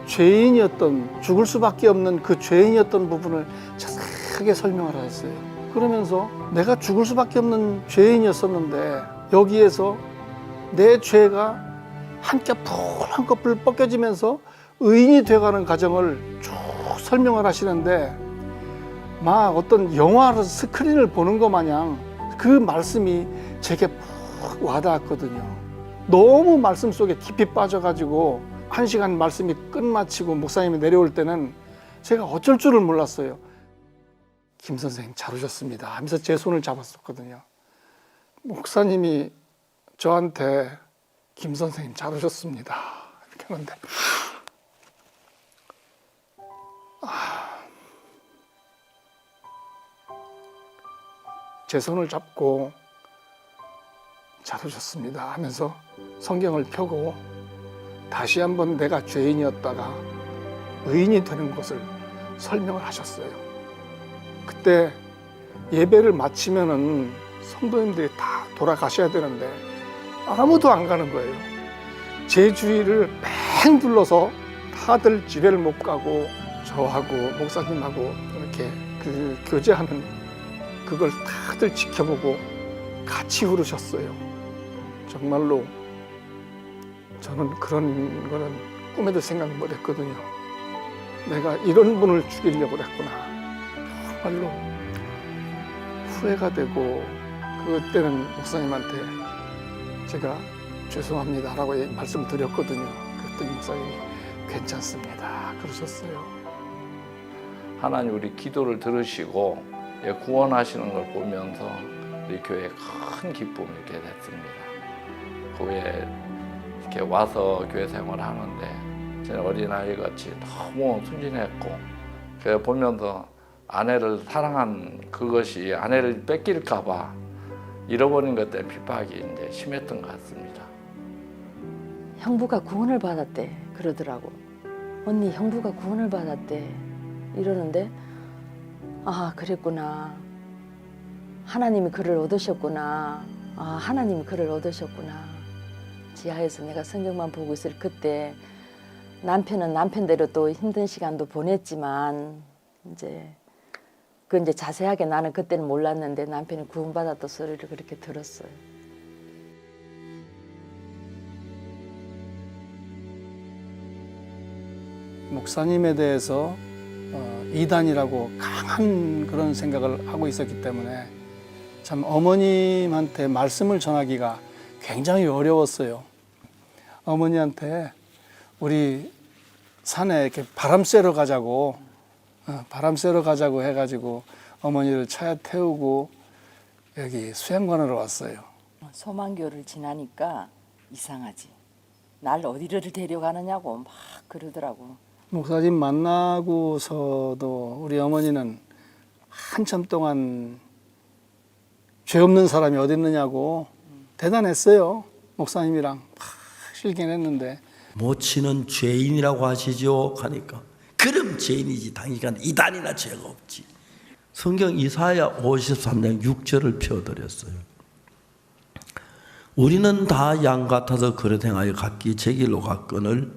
죄인이었던, 죽을 수밖에 없는 그 죄인이었던 부분을 자세하게 설명을 하셨어요. 그러면서 내가 죽을 수밖에 없는 죄인이었었는데 여기에서 내 죄가 한 겹 한 겹을 벗겨지면서 의인이 되어가는 과정을 쭉 설명을 하시는데, 막 어떤 영화 스크린을 보는 것 마냥 그 말씀이 제게 푹 와닿았거든요. 너무 말씀 속에 깊이 빠져가지고 1시간 말씀이 끝마치고 목사님이 내려올 때는 제가 어쩔 줄을 몰랐어요. 김 선생님 잘 오셨습니다 하면서 제 손을 잡았었거든요. 목사님이 저한테 김 선생님 잘 오셨습니다 이렇게 하는데, 제 손을 잡고 잘 오셨습니다 하면서 성경을 펴고 다시 한번 내가 죄인이었다가 의인이 되는 것을 설명을 하셨어요. 그때 예배를 마치면은 성도님들이 다 돌아가셔야 되는데 아무도 안 가는 거예요. 제 주위를 뺑 둘러서 다들 집에를 못 가고 저하고 목사님하고 이렇게 그 교제하는 그걸 다들 지켜보고 같이 울으셨어요. 정말로 저는 그런 거는 꿈에도 생각 못 했거든요. 내가 이런 분을 죽이려고 했구나. 정말로 후회가 되고, 그때는 목사님한테 제가 죄송합니다라고 말씀드렸거든요. 그랬더니 목사님이 괜찮습니다 그러셨어요. 하나님 우리 기도를 들으시고 구원하시는 걸 보면서 우리 교회에 큰 기쁨이 이렇게 됐습니다. 그 후에 이렇게 와서 교회 생활을 하는데 저는 어린아이 같이 너무 순진했고, 그래 보면서 아내를 사랑한 그것이 아내를 뺏길까 봐 잃어버린 것 때문에 핍박이 이제 심했던 것 같습니다. 형부가 구원을 받았대 그러더라고. 언니 형부가 구원을 받았대 이러는데, 아 그랬구나, 하나님이 그를 얻으셨구나, 아 하나님이 그를 얻으셨구나. 지하에서 내가 성경만 보고 있을 그때 남편은 남편대로 또 힘든 시간도 보냈지만 이제 자세하게 나는 그때는 몰랐는데 남편이 구원받았던 소리를 그렇게 들었어요. 목사님에 대해서 이단이라고 강한 그런 생각을 하고 있었기 때문에 참 어머님한테 말씀을 전하기가 굉장히 어려웠어요. 어머니한테 우리 산에 이렇게 바람 쐬러 가자고 바람 쐬러 가자고 해가지고 어머니를 차에 태우고 여기 수양관으로 왔어요. 소망교를 지나니까 이상하지. 날 어디를 데려가느냐고 막 그러더라고. 목사님 만나고서도 우리 어머니는 한참 동안 죄 없는 사람이 어디 있느냐고 대단했어요. 목사님이랑 막 실견했는데 모친은 죄인이라고 하시죠 하니까 그럼 죄인이지 당니까 이단이나 죄가 없지. 성경 이사야 53장 6절을 펴드렸어요. 우리는 다 양 같아서 그릇 행하여 각기 제 길로 갔거늘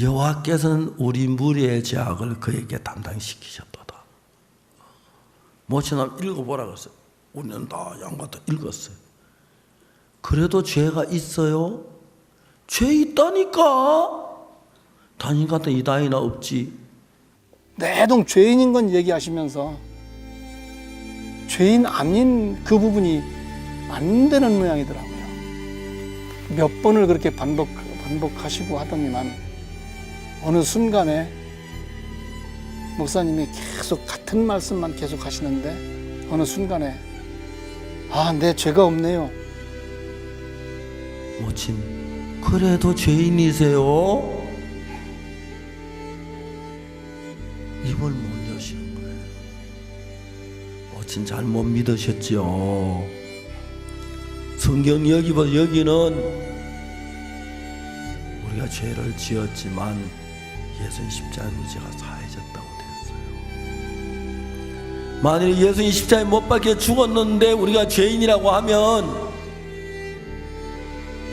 여호와께서는 우리 무리의 죄악을 그에게 담당시키셨도다. 모친은 읽어보라 그랬어요. 우리는 다 양 같아 읽었어요. 그래도 죄가 있어요? 죄 있다니까. 당신 같은 이단이나 없지. 내동 죄인인 건 얘기하시면서 죄인 아닌 그 부분이 안 되는 모양이더라고요. 몇 번을 그렇게 반복하시고 하더니만 어느 순간에 목사님이 계속 같은 말씀만 계속 하시는데 어느 순간에 내 죄가 없네요. 모친, 그래도 죄인이세요? 입을 못 여시는 거예요. 모친 잘못 믿으셨죠. 성경 여기는 우리가 죄를 지었지만 예수님 십자가로 죄가 사해졌다고 되었어요. 만일 예수님 십자가에 못 박혀 죽었는데 우리가 죄인이라고 하면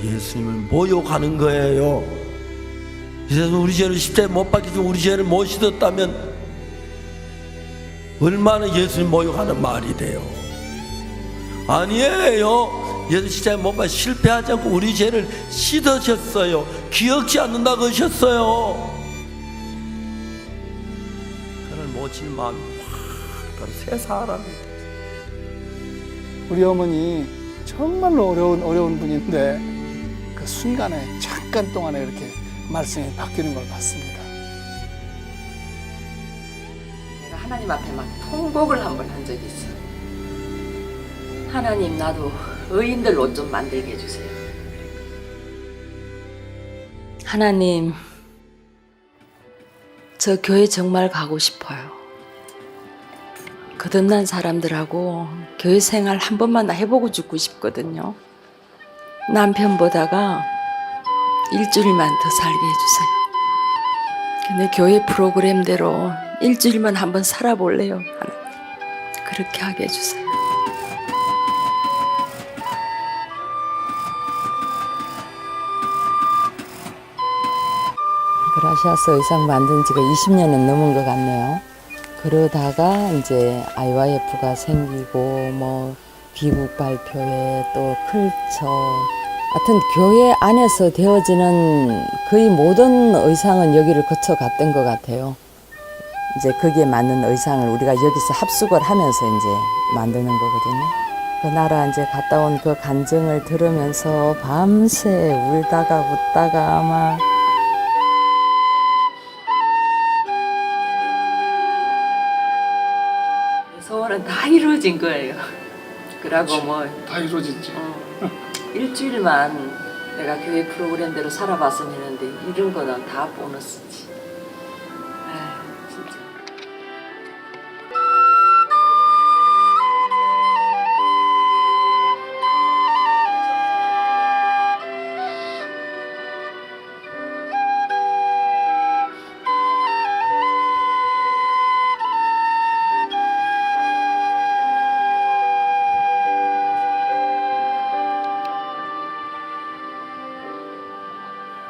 예수님을 모욕하는 거예요. 이제서 우리 죄를 십자가에 못 박혀서 우리 죄를 못 씻었다면 얼마나 예수님 모욕하는 말이 돼요. 아니에요. 예수 십자가에 못 박혀 실패하지 않고 우리 죄를 씻으셨어요. 기억지 않는다고 하셨어요. 그를 모친 마음이 확 새 사람이. 우리 어머니 정말로 어려운 분인데 그 순간에 잠깐 동안에 이렇게 말씀이 바뀌는 걸 봤습니다. 내가 하나님 앞에 막 통곡을 한 번 한 적이 있어. 하나님, 나도 의인들 옷 좀 만들게 해주세요. 하나님, 저 교회 정말 가고 싶어요. 거듭난 사람들하고 교회 생활 한 번만 해보고 죽고 싶거든요. 남편 보다가 일주일만 더 살게 해주세요. 근데 교회 프로그램대로 일주일만 한번 살아볼래요. 그렇게 하게 해주세요. 그라시아스 의상 만든 지가 20년은 넘은 것 같네요. 그러다가 이제 IYF가 생기고 뭐 비국 발표회 또 클처 하여튼 교회 안에서 되어지는 거의 모든 의상은 여기를 거쳐 갔던 것 같아요. 이제 거기에 맞는 의상을 우리가 여기서 합숙을 하면서 이제 만드는 거거든요. 그 나라 이제 갔다 온 그 간증을 들으면서 밤새 울다가 웃다가 막 소원은 다 이루어진 거예요. 그러고 뭐 다 이루어졌지. 일주일만 내가 교회 프로그램대로 살아봤으면 했는데 이런 거는 다 보너스지. 진짜.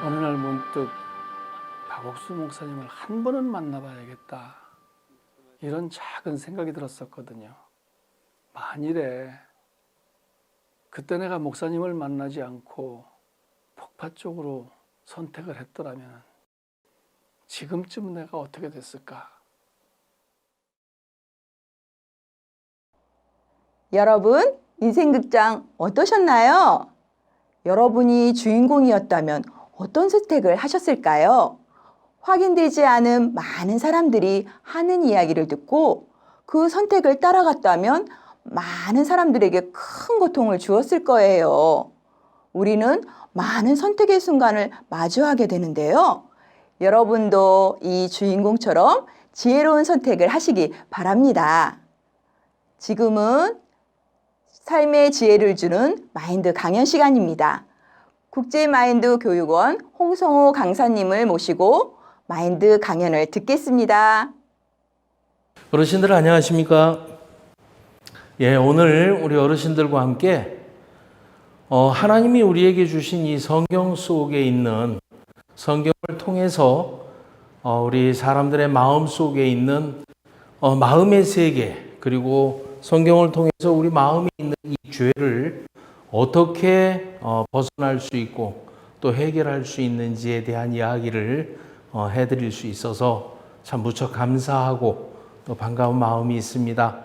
어느 날 문득 박옥수 목사님을 한 번은 만나봐야겠다. 이런 작은 생각이 들었었거든요. 만일에 그때 내가 목사님을 만나지 않고 폭파 쪽으로 선택을 했더라면 지금쯤 내가 어떻게 됐을까? 여러분, 인생극장 어떠셨나요? 여러분이 주인공이었다면 어떤 선택을 하셨을까요? 확인되지 않은 많은 사람들이 하는 이야기를 듣고 그 선택을 따라갔다면 많은 사람들에게 큰 고통을 주었을 거예요. 우리는 많은 선택의 순간을 마주하게 되는데요. 여러분도 이 주인공처럼 지혜로운 선택을 하시기 바랍니다. 지금은 삶의 지혜를 주는 마인드 강연 시간입니다. 국제마인드교육원 홍성호 강사님을 모시고 마인드 강연을 듣겠습니다. 어르신들 안녕하십니까? 예, 오늘 우리 어르신들과 함께 하나님이 우리에게 주신 이 성경 속에 있는 성경을 통해서 우리 사람들의 마음 속에 있는 마음의 세계, 그리고 성경을 통해서 우리 마음에 있는 이 죄를 어떻게 벗어날 수 있고 또 해결할 수 있는지에 대한 이야기를 해드릴 수 있어서 참 무척 감사하고 또 반가운 마음이 있습니다.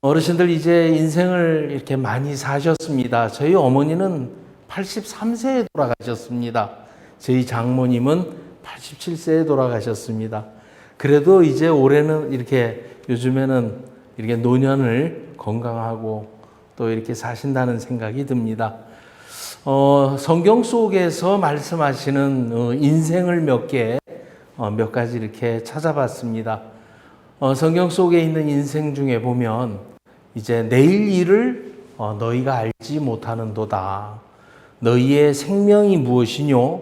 어르신들 이제 인생을 이렇게 많이 사셨습니다. 저희 어머니는 83세에 돌아가셨습니다. 저희 장모님은 87세에 돌아가셨습니다. 그래도 이제 올해는 이렇게 요즘에는 이렇게 노년을 건강하고 또 이렇게 사신다는 생각이 듭니다. 성경 속에서 말씀하시는 인생을 몇 가지 이렇게 찾아봤습니다. 성경 속에 있는 인생 중에 보면 이제 내일 일을 너희가 알지 못하는도다. 너희의 생명이 무엇이뇨?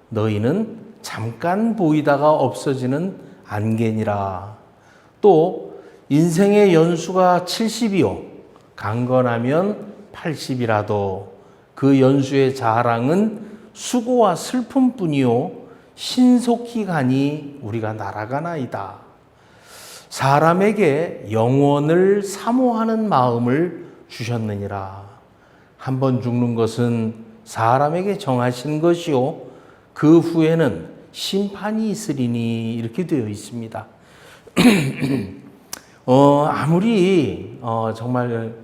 너희는 잠깐 보이다가 없어지는 안개니라. 또 인생의 연수가 70이요. 강건하면 80이라도 그 연수의 자랑은 수고와 슬픔뿐이요. 신속히 가니 우리가 날아가나이다. 사람에게 영원을 사모하는 마음을 주셨느니라. 한 번 죽는 것은 사람에게 정하신 것이요. 그 후에는 심판이 있으리니 이렇게 되어 있습니다. 아무리 정말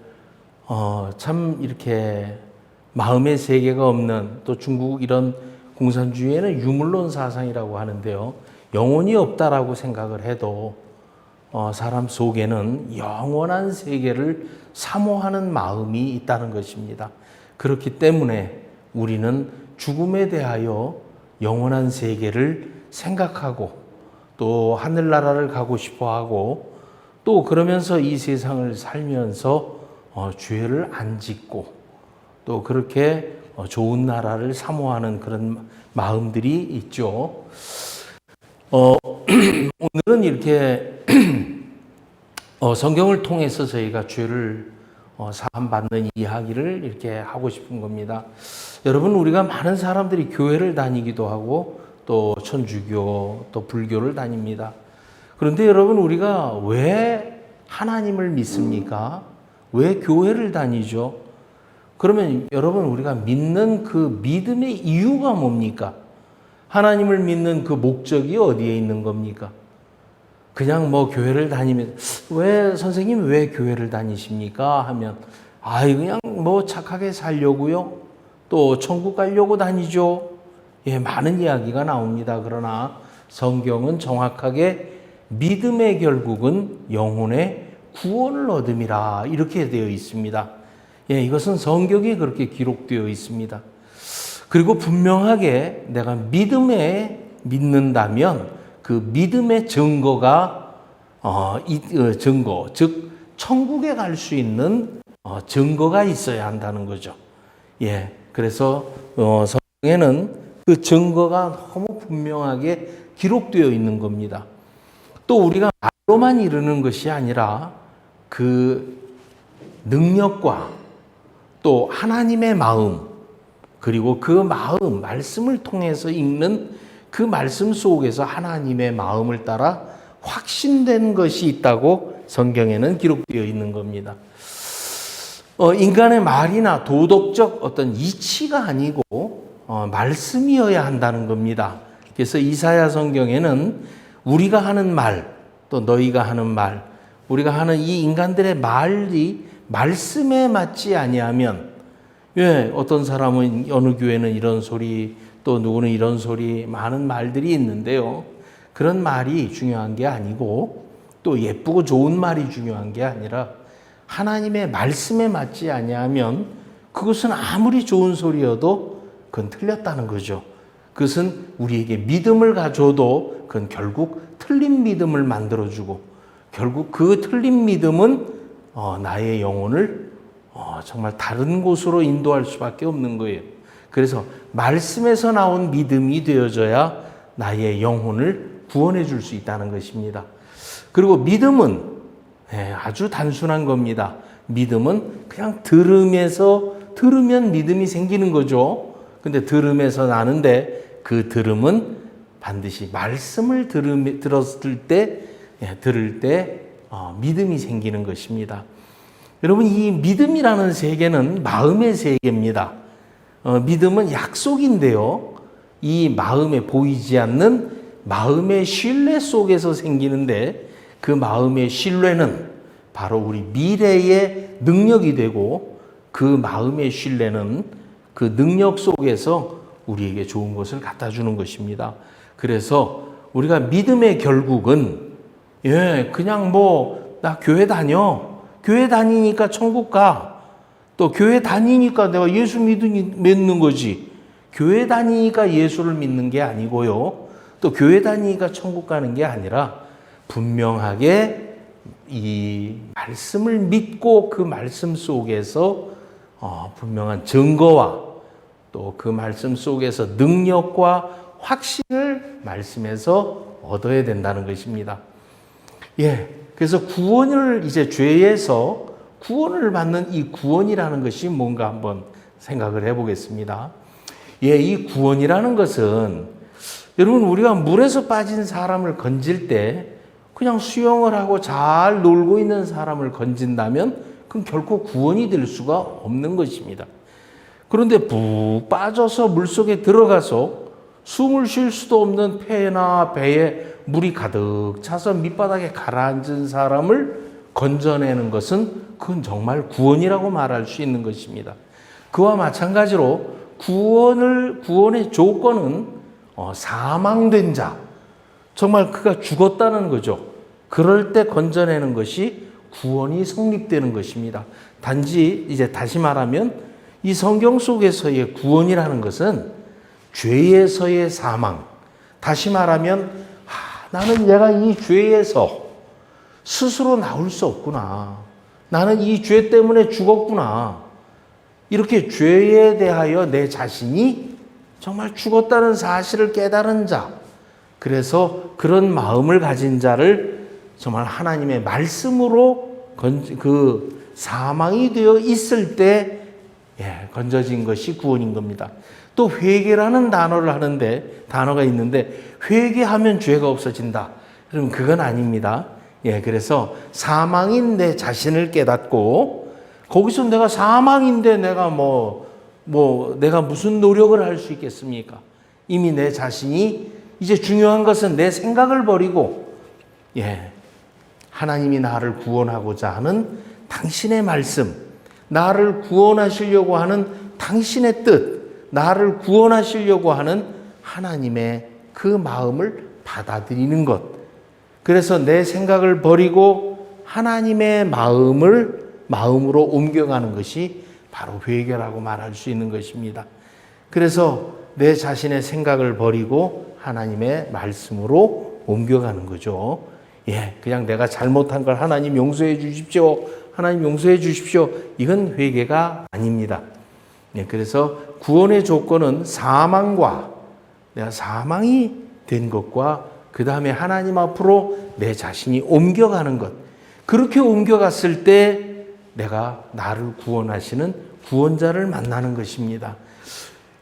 참 이렇게 마음의 세계가 없는, 또 중국 이런 공산주의에는 유물론 사상이라고 하는데요. 영혼이 없다라고 생각을 해도 사람 속에는 영원한 세계를 사모하는 마음이 있다는 것입니다. 그렇기 때문에 우리는 죽음에 대하여 영원한 세계를 생각하고 또 하늘나라를 가고 싶어하고 또 그러면서 이 세상을 살면서 죄를 안 짓고 또 그렇게 좋은 나라를 사모하는 그런 마음들이 있죠. 오늘은 이렇게 성경을 통해서 저희가 죄를 사함받는 이야기를 이렇게 하고 싶은 겁니다. 여러분, 우리가 많은 사람들이 교회를 다니기도 하고 또 천주교 또 불교를 다닙니다. 그런데 여러분, 우리가 왜 하나님을 믿습니까? 왜 교회를 다니죠? 그러면 여러분, 우리가 믿는 그 믿음의 이유가 뭡니까? 하나님을 믿는 그 목적이 어디에 있는 겁니까? 그냥 뭐 교회를 다니면 왜 선생님 왜 교회를 다니십니까? 하면 그냥 뭐 착하게 살려고요. 또 천국 가려고 다니죠. 예, 많은 이야기가 나옵니다. 그러나 성경은 정확하게 믿음의 결국은 영혼의 구원을 얻음이라 이렇게 되어 있습니다. 예, 이것은 성경에 그렇게 기록되어 있습니다. 그리고 분명하게 내가 믿음에 믿는다면 그 믿음의 증거가 증거, 즉 천국에 갈 수 있는 증거가 있어야 한다는 거죠. 예, 그래서 성경에는 그 증거가 너무 분명하게 기록되어 있는 겁니다. 또 우리가 말로만 이루는 것이 아니라 그 능력과 또 하나님의 마음, 그리고 그 마음, 말씀을 통해서 읽는 그 말씀 속에서 하나님의 마음을 따라 확신된 것이 있다고 성경에는 기록되어 있는 겁니다. 인간의 말이나 도덕적 어떤 이치가 아니고 말씀이어야 한다는 겁니다. 그래서 이사야 성경에는 우리가 하는 말, 또 너희가 하는 말, 우리가 하는 이 인간들의 말이 말씀에 맞지 아니하면, 왜 어떤 사람은 어느 교회는 이런 소리, 또 누구는 이런 소리, 많은 말들이 있는데요. 그런 말이 중요한 게 아니고 또 예쁘고 좋은 말이 중요한 게 아니라 하나님의 말씀에 맞지 아니하면 그것은 아무리 좋은 소리여도 그건 틀렸다는 거죠. 그것은 우리에게 믿음을 가져도 그건 결국 틀린 믿음을 만들어주고 결국 그 틀린 믿음은 나의 영혼을 정말 다른 곳으로 인도할 수밖에 없는 거예요. 그래서 말씀에서 나온 믿음이 되어져야 나의 영혼을 구원해 줄 수 있다는 것입니다. 그리고 믿음은 아주 단순한 겁니다. 믿음은 그냥 들으면 믿음이 생기는 거죠. 근데 들음에서 나는데 그 들음은 반드시 말씀을 들을 때 믿음이 생기는 것입니다. 여러분, 이 믿음이라는 세계는 마음의 세계입니다. 믿음은 약속인데요. 이 마음에 보이지 않는 마음의 신뢰 속에서 생기는데 그 마음의 신뢰는 바로 우리 미래의 능력이 되고 그 마음의 신뢰는 그 능력 속에서 우리에게 좋은 것을 갖다 주는 것입니다. 그래서 우리가 믿음의 결국은 그냥 나 교회 다녀. 교회 다니니까 천국 가. 또 교회 다니니까 내가 예수 믿는 거지. 교회 다니니까 예수를 믿는 게 아니고요. 또 교회 다니니까 천국 가는 게 아니라 분명하게 이 말씀을 믿고 그 말씀 속에서 분명한 증거와 또 그 말씀 속에서 능력과 확신을 말씀에서 얻어야 된다는 것입니다. 그래서 구원을 이제 죄에서 구원을 받는 이 구원이라는 것이 뭔가 한번 생각을 해보겠습니다. 이 구원이라는 것은 여러분 우리가 물에서 빠진 사람을 건질 때 그냥 수영을 하고 잘 놀고 있는 사람을 건진다면 그건 결코 구원이 될 수가 없는 것입니다. 그런데 푹 빠져서 물속에 들어가서 숨을 쉴 수도 없는 폐나 배에 물이 가득 차서 밑바닥에 가라앉은 사람을 건져내는 것은 그건 정말 구원이라고 말할 수 있는 것입니다. 그와 마찬가지로 구원의 조건은 사망된 자, 정말 그가 죽었다는 거죠. 그럴 때 건져내는 것이 구원이 성립되는 것입니다. 단지 이제 다시 말하면 이 성경 속에서의 구원이라는 것은 죄에서의 사망, 다시 말하면 나는 내가 이 죄에서 스스로 나올 수 없구나. 나는 이 죄 때문에 죽었구나. 이렇게 죄에 대하여 내 자신이 정말 죽었다는 사실을 깨달은 자, 그래서 그런 마음을 가진 자를 정말 하나님의 말씀으로 그 사망이 되어 있을 때 건져진 것이 구원인 겁니다. 또 회개라는 단어가 있는데 회개하면 죄가 없어진다. 그러면 그건 아닙니다. 그래서 사망인 내 자신을 깨닫고 거기서 내가 사망인데 내가 내가 무슨 노력을 할 수 있겠습니까? 이미 내 자신이 이제 중요한 것은 내 생각을 버리고 하나님이 나를 구원하고자 하는 당신의 말씀, 나를 구원하시려고 하는 당신의 뜻, 나를 구원하시려고 하는 하나님의 그 마음을 받아들이는 것. 그래서 내 생각을 버리고 하나님의 마음으로 옮겨가는 것이 바로 회개라고 말할 수 있는 것입니다. 그래서 내 자신의 생각을 버리고 하나님의 말씀으로 옮겨가는 거죠. 그냥 내가 잘못한 걸 하나님 용서해 주십시오. 하나님 용서해 주십시오. 이건 회개가 아닙니다. 그래서 구원의 조건은 내가 사망이 된 것과 그 다음에 하나님 앞으로 내 자신이 옮겨가는 것. 그렇게 옮겨갔을 때 내가 나를 구원하시는 구원자를 만나는 것입니다.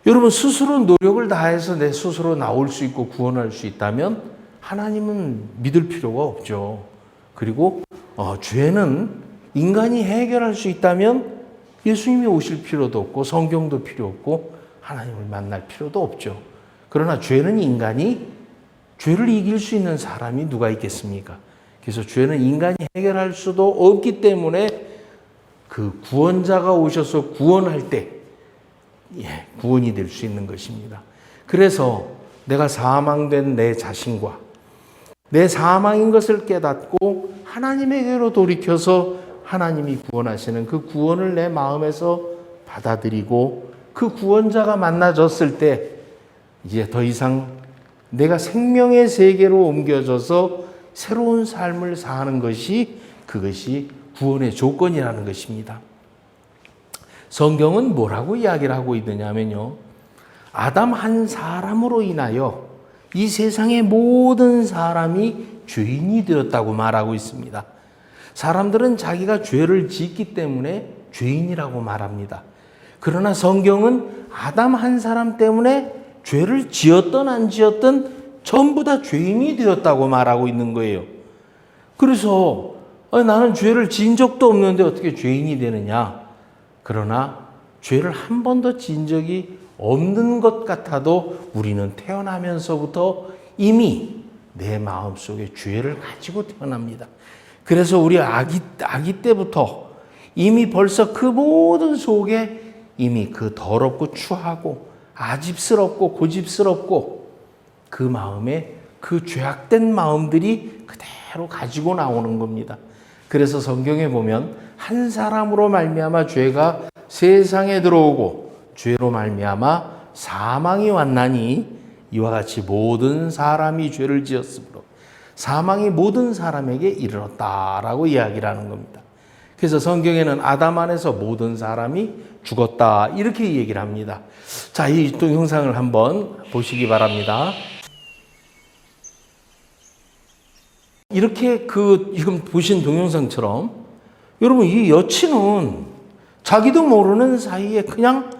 여러분 스스로 노력을 다해서 내 스스로 나올 수 있고 구원할 수 있다면 하나님은 믿을 필요가 없죠. 그리고 죄는 인간이 해결할 수 있다면 예수님이 오실 필요도 없고 성경도 필요 없고 하나님을 만날 필요도 없죠. 그러나 죄는 죄를 이길 수 있는 사람이 누가 있겠습니까? 그래서 죄는 인간이 해결할 수도 없기 때문에 그 구원자가 오셔서 구원할 때 구원이 될 수 있는 것입니다. 그래서 내가 사망된 내 자신과 내 사망인 것을 깨닫고 하나님에게로 돌이켜서 하나님이 구원하시는 그 구원을 내 마음에서 받아들이고 그 구원자가 만나졌을 때 이제 더 이상 내가 생명의 세계로 옮겨져서 새로운 삶을 사는 것이 그것이 구원의 조건이라는 것입니다. 성경은 뭐라고 이야기를 하고 있느냐면요. 아담 한 사람으로 인하여 이 세상의 모든 사람이 죄인이 되었다고 말하고 있습니다. 사람들은 자기가 죄를 짓기 때문에 죄인이라고 말합니다. 그러나 성경은 아담 한 사람 때문에 죄를 지었든 안 지었든 전부 다 죄인이 되었다고 말하고 있는 거예요. 그래서 나는 죄를 지은 적도 없는데 어떻게 죄인이 되느냐? 그러나 죄를 한 번도 지은 적이 없는 것 같아도 우리는 태어나면서부터 이미 내 마음속에 죄를 가지고 태어납니다. 그래서 우리 아기 때부터 이미 벌써 그 모든 속에 이미 그 더럽고 추하고 아집스럽고 고집스럽고 그 마음에 그 죄악된 마음들이 그대로 가지고 나오는 겁니다. 그래서 성경에 보면 한 사람으로 말미암아 죄가 세상에 들어오고 죄로 말미암아 사망이 왔나니 이와 같이 모든 사람이 죄를 지었으므로 사망이 모든 사람에게 이르렀다라고 이야기를 하는 겁니다. 그래서 성경에는 아담 안에서 모든 사람이 죽었다 이렇게 얘기를 합니다. 자, 이 동영상을 한번 보시기 바랍니다. 이렇게 지금 보신 동영상처럼 여러분 이 여친은 자기도 모르는 사이에 그냥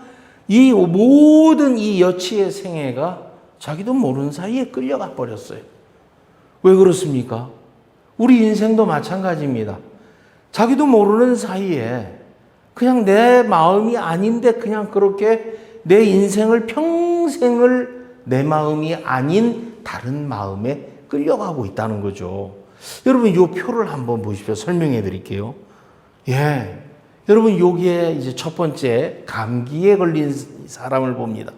이 모든 이 여치의 생애가 자기도 모르는 사이에 끌려가 버렸어요. 왜 그렇습니까? 우리 인생도 마찬가지입니다. 자기도 모르는 사이에 그냥 내 마음이 아닌데 그냥 그렇게 내 인생을 평생을 내 마음이 아닌 다른 마음에 끌려가고 있다는 거죠. 여러분 이 표를 한번 보십시오. 설명해 드릴게요. 예. 여러분 여기에 이제 첫 번째 감기에 걸린 사람을 봅니다.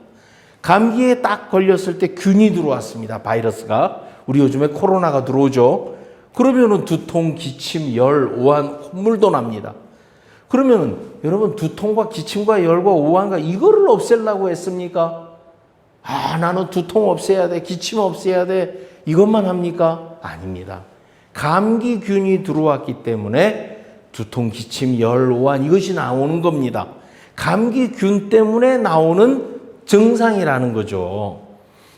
감기에 딱 걸렸을 때 균이 들어왔습니다. 바이러스가. 우리 요즘에 코로나가 들어오죠. 그러면은 두통, 기침, 열, 오한, 콧물도 납니다. 그러면은 여러분 두통과 기침과 열과 오한과 이거를 없애려고 했습니까? 나는 두통 없애야 돼, 기침 없애야 돼, 이것만 합니까? 아닙니다. 감기균이 들어왔기 때문에 두통, 기침, 열, 오한 이것이 나오는 겁니다. 감기균 때문에 나오는 증상이라는 거죠.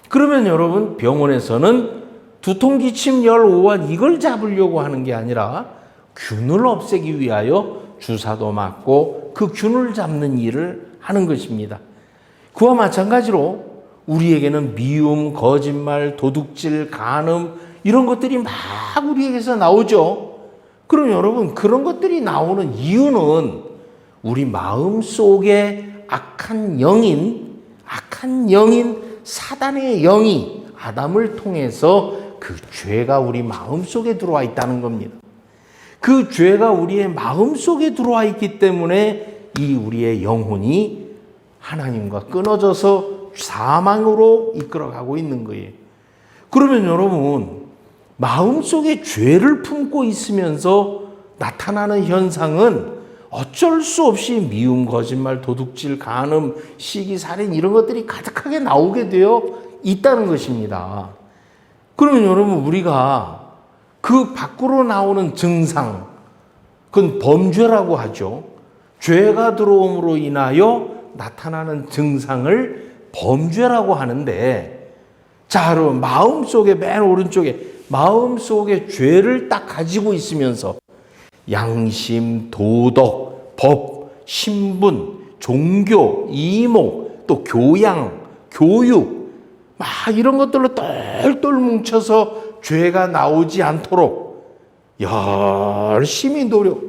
그러면 여러분 병원에서는 두통, 기침, 열, 오한 이걸 잡으려고 하는 게 아니라 균을 없애기 위하여 주사도 맞고 그 균을 잡는 일을 하는 것입니다. 그와 마찬가지로 우리에게는 미움, 거짓말, 도둑질, 간음 이런 것들이 막 우리에게서 나오죠. 그럼 여러분 그런 것들이 나오는 이유는 우리 마음 속에 악한 영인 사단의 영이 아담을 통해서 그 죄가 우리 마음 속에 들어와 있다는 겁니다. 그 죄가 우리의 마음 속에 들어와 있기 때문에 이 우리의 영혼이 하나님과 끊어져서 사망으로 이끌어가고 있는 거예요. 그러면 여러분 마음 속에 죄를 품고 있으면서 나타나는 현상은 어쩔 수 없이 미움, 거짓말, 도둑질, 간음, 시기, 살인 이런 것들이 가득하게 나오게 되어 있다는 것입니다. 그러면 여러분 우리가 그 밖으로 나오는 증상, 그건 범죄라고 하죠. 죄가 들어옴으로 인하여 나타나는 증상을 범죄라고 하는데, 자, 여러분 마음속에 맨 오른쪽에 마음속에 죄를 딱 가지고 있으면서 양심, 도덕, 법, 신분, 종교, 이목, 또 교양, 교육 막 이런 것들로 똘똘 뭉쳐서 죄가 나오지 않도록 열심히 노력.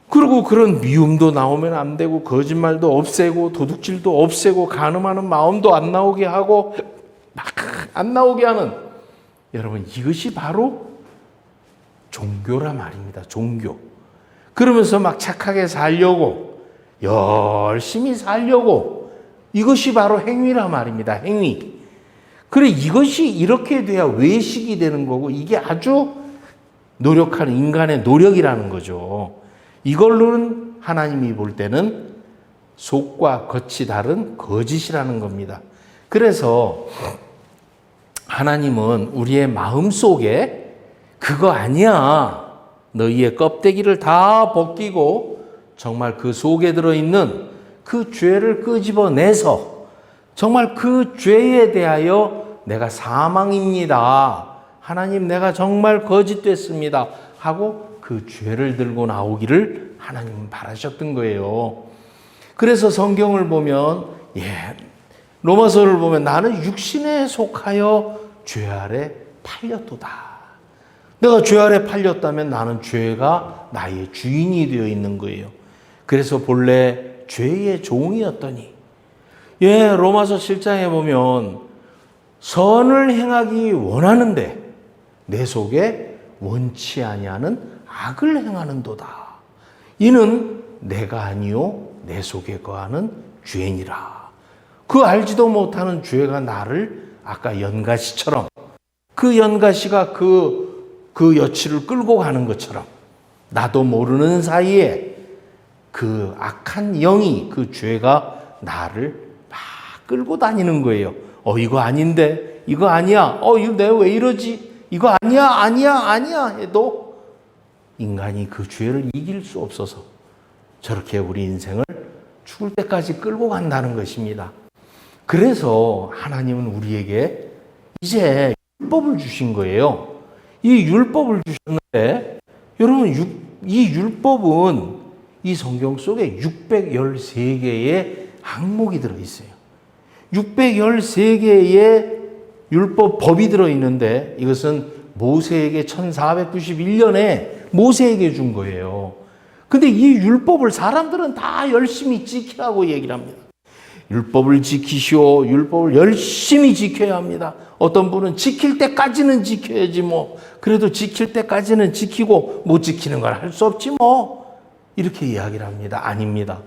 그리고 그런 미움도 나오면 안 되고 거짓말도 없애고 도둑질도 없애고 간음하는 마음도 안 나오게 하고 막 안 나오게 하는, 여러분 이것이 바로 종교라 말입니다. 종교. 그러면서 막 착하게 살려고 열심히 살려고, 이것이 바로 행위라 말입니다. 행위. 그래, 이것이 이렇게 돼야 외식이 되는 거고, 이게 아주 노력하는 인간의 노력이라는 거죠. 이걸로는 하나님이 볼 때는 속과 겉이 다른 거짓이라는 겁니다. 그래서 하나님은 우리의 마음 속에 그거 아니야, 너희의 껍데기를 다 벗기고 정말 그 속에 들어있는 그 죄를 끄집어내서 정말 그 죄에 대하여 내가 사망입니다, 하나님 내가 정말 거짓됐습니다 하고 그 죄를 들고 나오기를 하나님은 바라셨던 거예요. 그래서 성경을 보면 로마서를 보면 나는 육신에 속하여 죄 아래 팔렸도다. 내가 죄 아래 팔렸다면 나는 죄가 나의 주인이 되어 있는 거예요. 그래서 본래 죄의 종이었더니 로마서 7장에 보면 선을 행하기 원하는데 내 속에 원치 아니하는 악을 행하는도다. 이는 내가 아니요 내 속에 거하는 죄니라. 그 알지도 못하는 죄가 나를 아까 연가시처럼 그 연가시가 그 여치를 끌고 가는 것처럼 나도 모르는 사이에 그 악한 영이 그 죄가 나를 막 끌고 다니는 거예요. 이거 아닌데, 이거 아니야, 이거 내가 왜 이러지, 이거 아니야 해도 인간이 그 죄를 이길 수 없어서 저렇게 우리 인생을 죽을 때까지 끌고 간다는 것입니다. 그래서 하나님은 우리에게 이제 율법을 주신 거예요. 이 율법을 주셨는데 여러분, 이 율법은 이 성경 속에 613개의 항목이 들어있어요. 613개의 율법 법이 들어있는데 이것은 모세에게 1491년에 모세에게 준 거예요. 근데 이 율법을 사람들은 다 열심히 지키라고 얘기를 합니다. 율법을 지키시오. 율법을 열심히 지켜야 합니다. 어떤 분은 지킬 때까지는 지켜야지 뭐. 그래도 지킬 때까지는 지키고 못 지키는 걸 할 수 없지 뭐. 이렇게 이야기를 합니다. 아닙니다.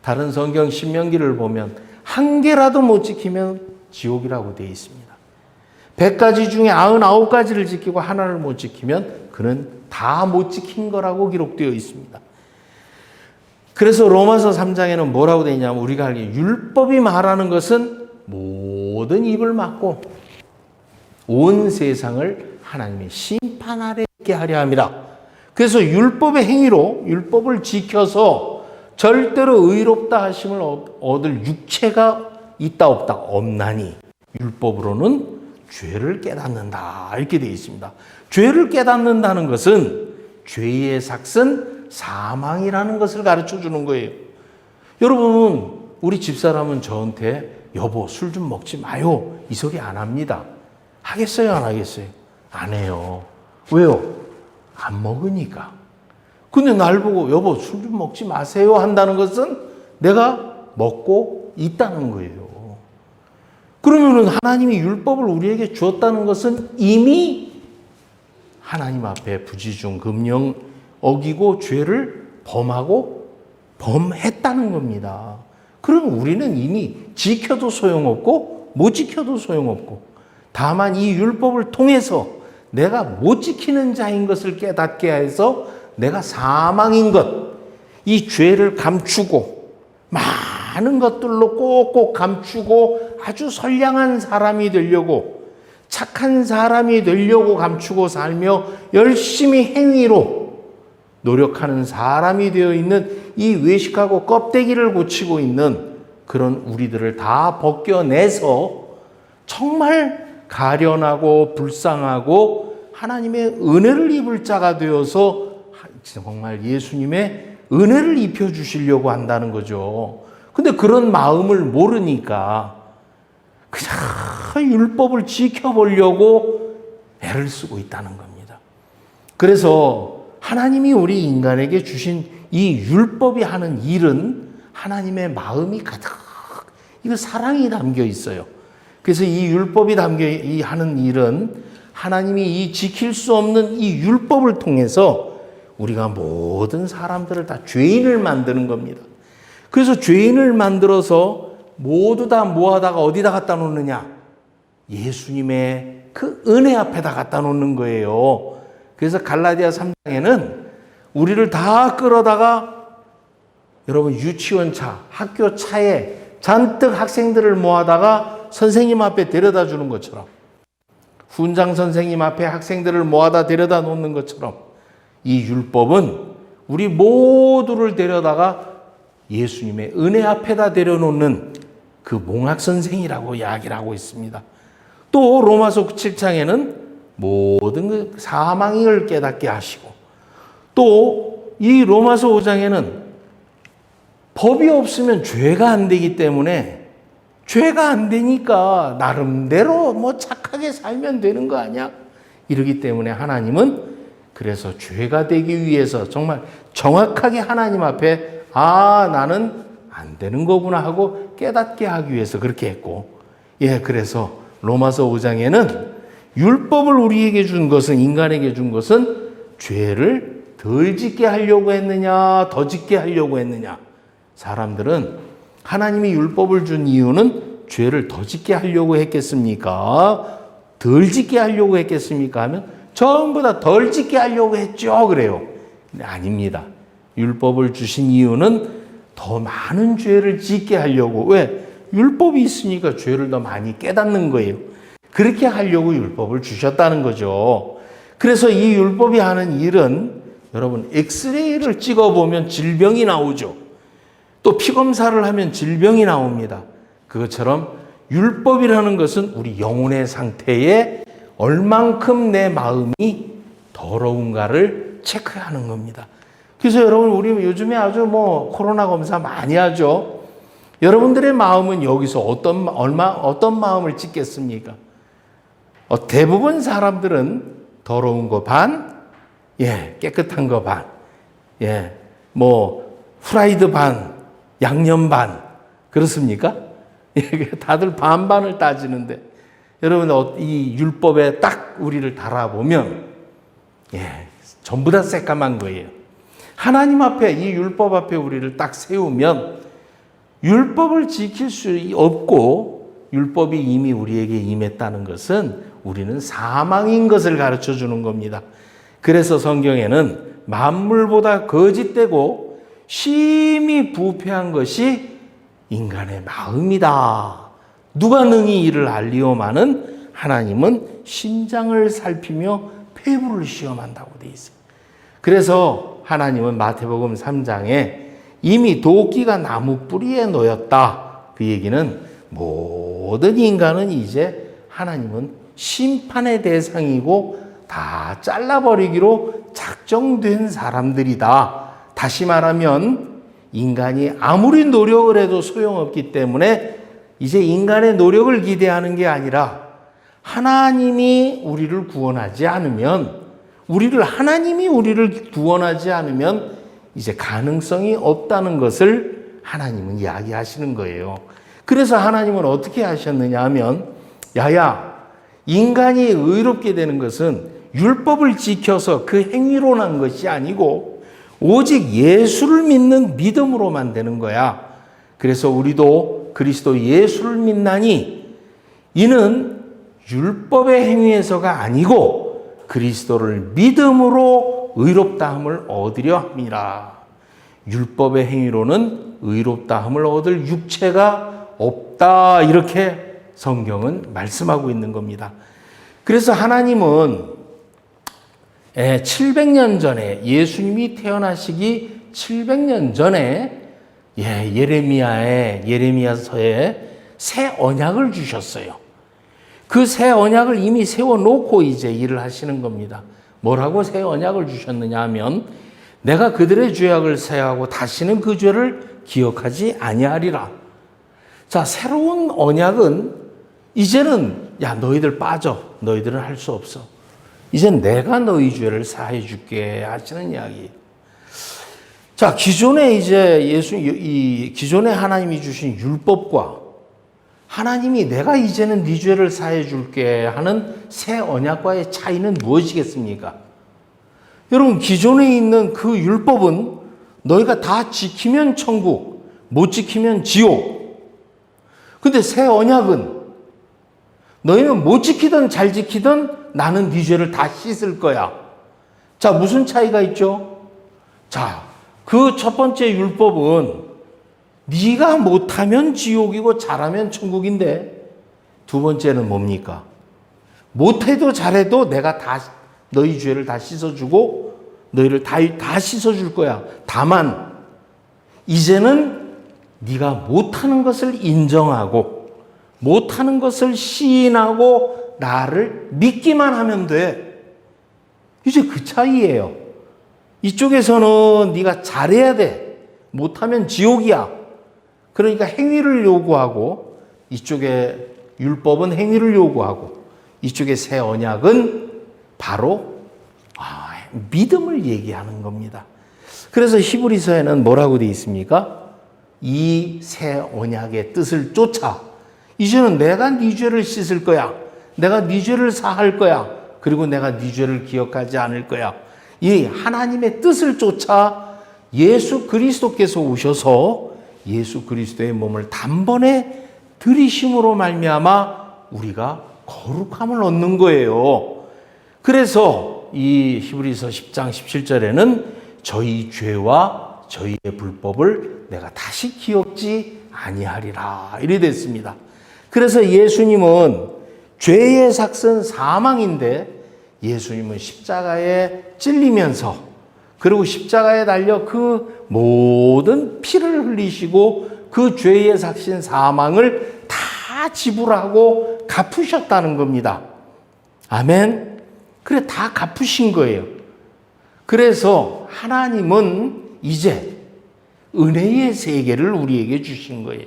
다른 성경 신명기를 보면 한 개라도 못 지키면 지옥이라고 되어 있습니다. 100가지 중에 99가지를 지키고 하나를 못 지키면 그는 다 못 지킨 거라고 기록되어 있습니다. 그래서 로마서 3장에는 뭐라고 되어 있냐면 우리가 알기에 율법이 말하는 것은 모든 입을 막고 온 세상을 하나님의 심판 아래 있게 하려 함이라. 그래서 율법의 행위로 율법을 지켜서 절대로 의롭다 하심을 얻을 육체가 있다 없다 없나니 율법으로는 죄를 깨닫는다 이렇게 되어 있습니다. 죄를 깨닫는다는 것은 죄의 삭은 사망이라는 것을 가르쳐 주는 거예요. 여러분, 우리 집사람은 저한테 여보 술 좀 먹지 마요 이 소리 안 합니다. 하겠어요 안 하겠어요? 안 해요. 왜요? 안 먹으니까. 근데 날 보고 여보 술 좀 먹지 마세요 한다는 것은 내가 먹고 있다는 거예요. 그러면은 하나님이 율법을 우리에게 주었다는 것은 이미 하나님 앞에 부지중 금령 어기고 죄를 범했다는 겁니다. 그럼 우리는 이미 지켜도 소용없고 못 지켜도 소용없고 다만 이 율법을 통해서 내가 못 지키는 자인 것을 깨닫게 해서 내가 사망인 것, 이 죄를 감추고 많은 것들로 꼭꼭 감추고 아주 선량한 사람이 되려고 착한 사람이 되려고 감추고 살며 열심히 행위로 노력하는 사람이 되어 있는 이 외식하고 껍데기를 고치고 있는 그런 우리들을 다 벗겨내서 정말 가련하고 불쌍하고 하나님의 은혜를 입을 자가 되어서 정말 예수님의 은혜를 입혀주시려고 한다는 거죠. 근데 그런 마음을 모르니까 그냥 율법을 지켜보려고 애를 쓰고 있다는 겁니다. 그래서 하나님이 우리 인간에게 주신 이 율법이 하는 일은 하나님의 마음이 가득 이거 사랑이 담겨 있어요. 그래서 이 율법이 담겨 하는 일은 하나님이 이 지킬 수 없는 이 율법을 통해서 우리가 모든 사람들을 다 죄인을 만드는 겁니다. 그래서 죄인을 만들어서 모두 다 모아다가 어디다 갖다 놓느냐? 예수님의 그 은혜 앞에다 갖다 놓는 거예요. 그래서 갈라디아 3장에는 우리를 다 끌어다가 여러분 유치원 차, 학교 차에 잔뜩 학생들을 모아다가 선생님 앞에 데려다 주는 것처럼, 훈장 선생님 앞에 학생들을 모아다 데려다 놓는 것처럼, 이 율법은 우리 모두를 데려다가 예수님의 은혜 앞에다 데려놓는 그 몽학 선생이라고 이야기를 하고 있습니다. 또 로마서 7장에는 모든 그 사망을 깨닫게 하시고, 또 이 로마서 5장에는 법이 없으면 죄가 안 되기 때문에 죄가 안 되니까 나름대로 뭐 착하게 살면 되는 거 아니야? 이러기 때문에 하나님은 그래서 죄가 되기 위해서 정말 정확하게 하나님 앞에 나는 안 되는 거구나 하고 깨닫게 하기 위해서 그렇게 했고, 그래서 로마서 5장에는 율법을 우리에게 준 것은, 인간에게 준 것은 죄를 덜 짓게 하려고 했느냐, 더 짓게 하려고 했느냐. 사람들은 하나님이 율법을 준 이유는 죄를 더 짓게 하려고 했겠습니까? 덜 짓게 하려고 했겠습니까? 하면 전부 다 덜 짓게 하려고 했죠. 그래요. 근데 아닙니다. 율법을 주신 이유는 더 많은 죄를 짓게 하려고. 왜? 율법이 있으니까 죄를 더 많이 깨닫는 거예요. 그렇게 하려고 율법을 주셨다는 거죠. 그래서 이 율법이 하는 일은 여러분 엑스레이를 찍어보면 질병이 나오죠. 또 피검사를 하면 질병이 나옵니다. 그것처럼 율법이라는 것은 우리 영혼의 상태에 얼만큼 내 마음이 더러운가를 체크하는 겁니다. 그래서 여러분 우리 요즘에 아주 코로나 검사 많이 하죠. 여러분들의 마음은 여기서 어떤 마음을 찍겠습니까? 대부분 사람들은 더러운 거 반, 깨끗한 거 반, 후라이드 반, 양념 반, 그렇습니까? 다들 반반을 따지는데, 여러분 이 율법에 딱 우리를 달아보면 전부 다 새까만 거예요. 하나님 앞에, 이 율법 앞에 우리를 딱 세우면 율법을 지킬 수 없고 율법이 이미 우리에게 임했다는 것은 우리는 사망인 것을 가르쳐 주는 겁니다. 그래서 성경에는 만물보다 거짓되고 심히 부패한 것이 인간의 마음이다. 누가 능히 이를 알리오마는 하나님은 심장을 살피며 폐부를 시험한다고 되어 있어요. 그래서 하나님은 마태복음 3장에 이미 도끼가 나무 뿌리에 놓였다. 그 얘기는 모든 인간은 이제 하나님은 심판의 대상이고 다 잘라버리기로 작정된 사람들이다. 다시 말하면 인간이 아무리 노력을 해도 소용없기 때문에 이제 인간의 노력을 기대하는 게 아니라 하나님이 우리를 구원하지 않으면, 하나님이 우리를 구원하지 않으면 이제 가능성이 없다는 것을 하나님은 이야기하시는 거예요. 그래서 하나님은 어떻게 하셨느냐 하면, 인간이 의롭게 되는 것은 율법을 지켜서 그 행위로 난 것이 아니고 오직 예수를 믿는 믿음으로만 되는 거야. 그래서 우리도 그리스도 예수를 믿나니 이는 율법의 행위에서가 아니고 그리스도를 믿음으로 의롭다함을 얻으려 함이라. 율법의 행위로는 의롭다함을 얻을 육체가 없다. 이렇게 성경은 말씀하고 있는 겁니다. 그래서 하나님은 700년 전에, 예수님이 태어나시기 700년 전에 예레미야서에 새 언약을 주셨어요. 그 새 언약을 이미 세워놓고 이제 일을 하시는 겁니다. 뭐라고 새 언약을 주셨느냐 하면, 내가 그들의 죄악을 사하고 다시는 그 죄를 기억하지 아니하리라. 자, 새로운 언약은 이제는 너희들 빠져. 너희들은 할 수 없어. 이젠 내가 너희 죄를 사해 줄게 하시는 이야기예요. 자, 기존에 기존에 하나님이 주신 율법과 하나님이 내가 이제는 네 죄를 사해 줄게 하는 새 언약과의 차이는 무엇이겠습니까? 여러분, 기존에 있는 그 율법은 너희가 다 지키면 천국, 못 지키면 지옥. 근데 새 언약은 너희는 못 지키든 잘 지키든 나는 네 죄를 다 씻을 거야. 자, 무슨 차이가 있죠? 자, 그 첫 번째 율법은 네가 못하면 지옥이고 잘하면 천국인데, 두 번째는 뭡니까? 못해도 잘해도 내가 다 너희 죄를 다 씻어주고 너희를 다 씻어줄 거야. 다만 이제는 네가 못하는 것을 인정하고 못하는 것을 시인하고 나를 믿기만 하면 돼. 이제 그 차이예요. 이쪽에서는 네가 잘해야 돼. 못하면 지옥이야. 그러니까 행위를 요구하고, 이쪽에 율법은 행위를 요구하고, 이쪽에 새 언약은 바로 믿음을 얘기하는 겁니다. 그래서 히브리서에는 뭐라고 되어 있습니까? 이 새 언약의 뜻을 쫓아. 이제는 내가 네 죄를 씻을 거야. 내가 네 죄를 사할 거야. 그리고 내가 네 죄를 기억하지 않을 거야. 이 하나님의 뜻을 쫓아 예수 그리스도께서 오셔서 예수 그리스도의 몸을 단번에 들이심으로 말미암아 우리가 거룩함을 얻는 거예요. 그래서 이 히브리서 10장 17절에는 저희 죄와 저희의 불법을 내가 다시 기억지 아니하리라 이래 됐습니다. 그래서 예수님은 죄의 삭은 사망인데, 예수님은 십자가에 찔리면서 그리고 십자가에 달려 그 모든 피를 흘리시고 그 죄의 삭신 사망을 다 지불하고 갚으셨다는 겁니다. 아멘. 그래, 다 갚으신 거예요. 그래서 하나님은 이제 은혜의 세계를 우리에게 주신 거예요.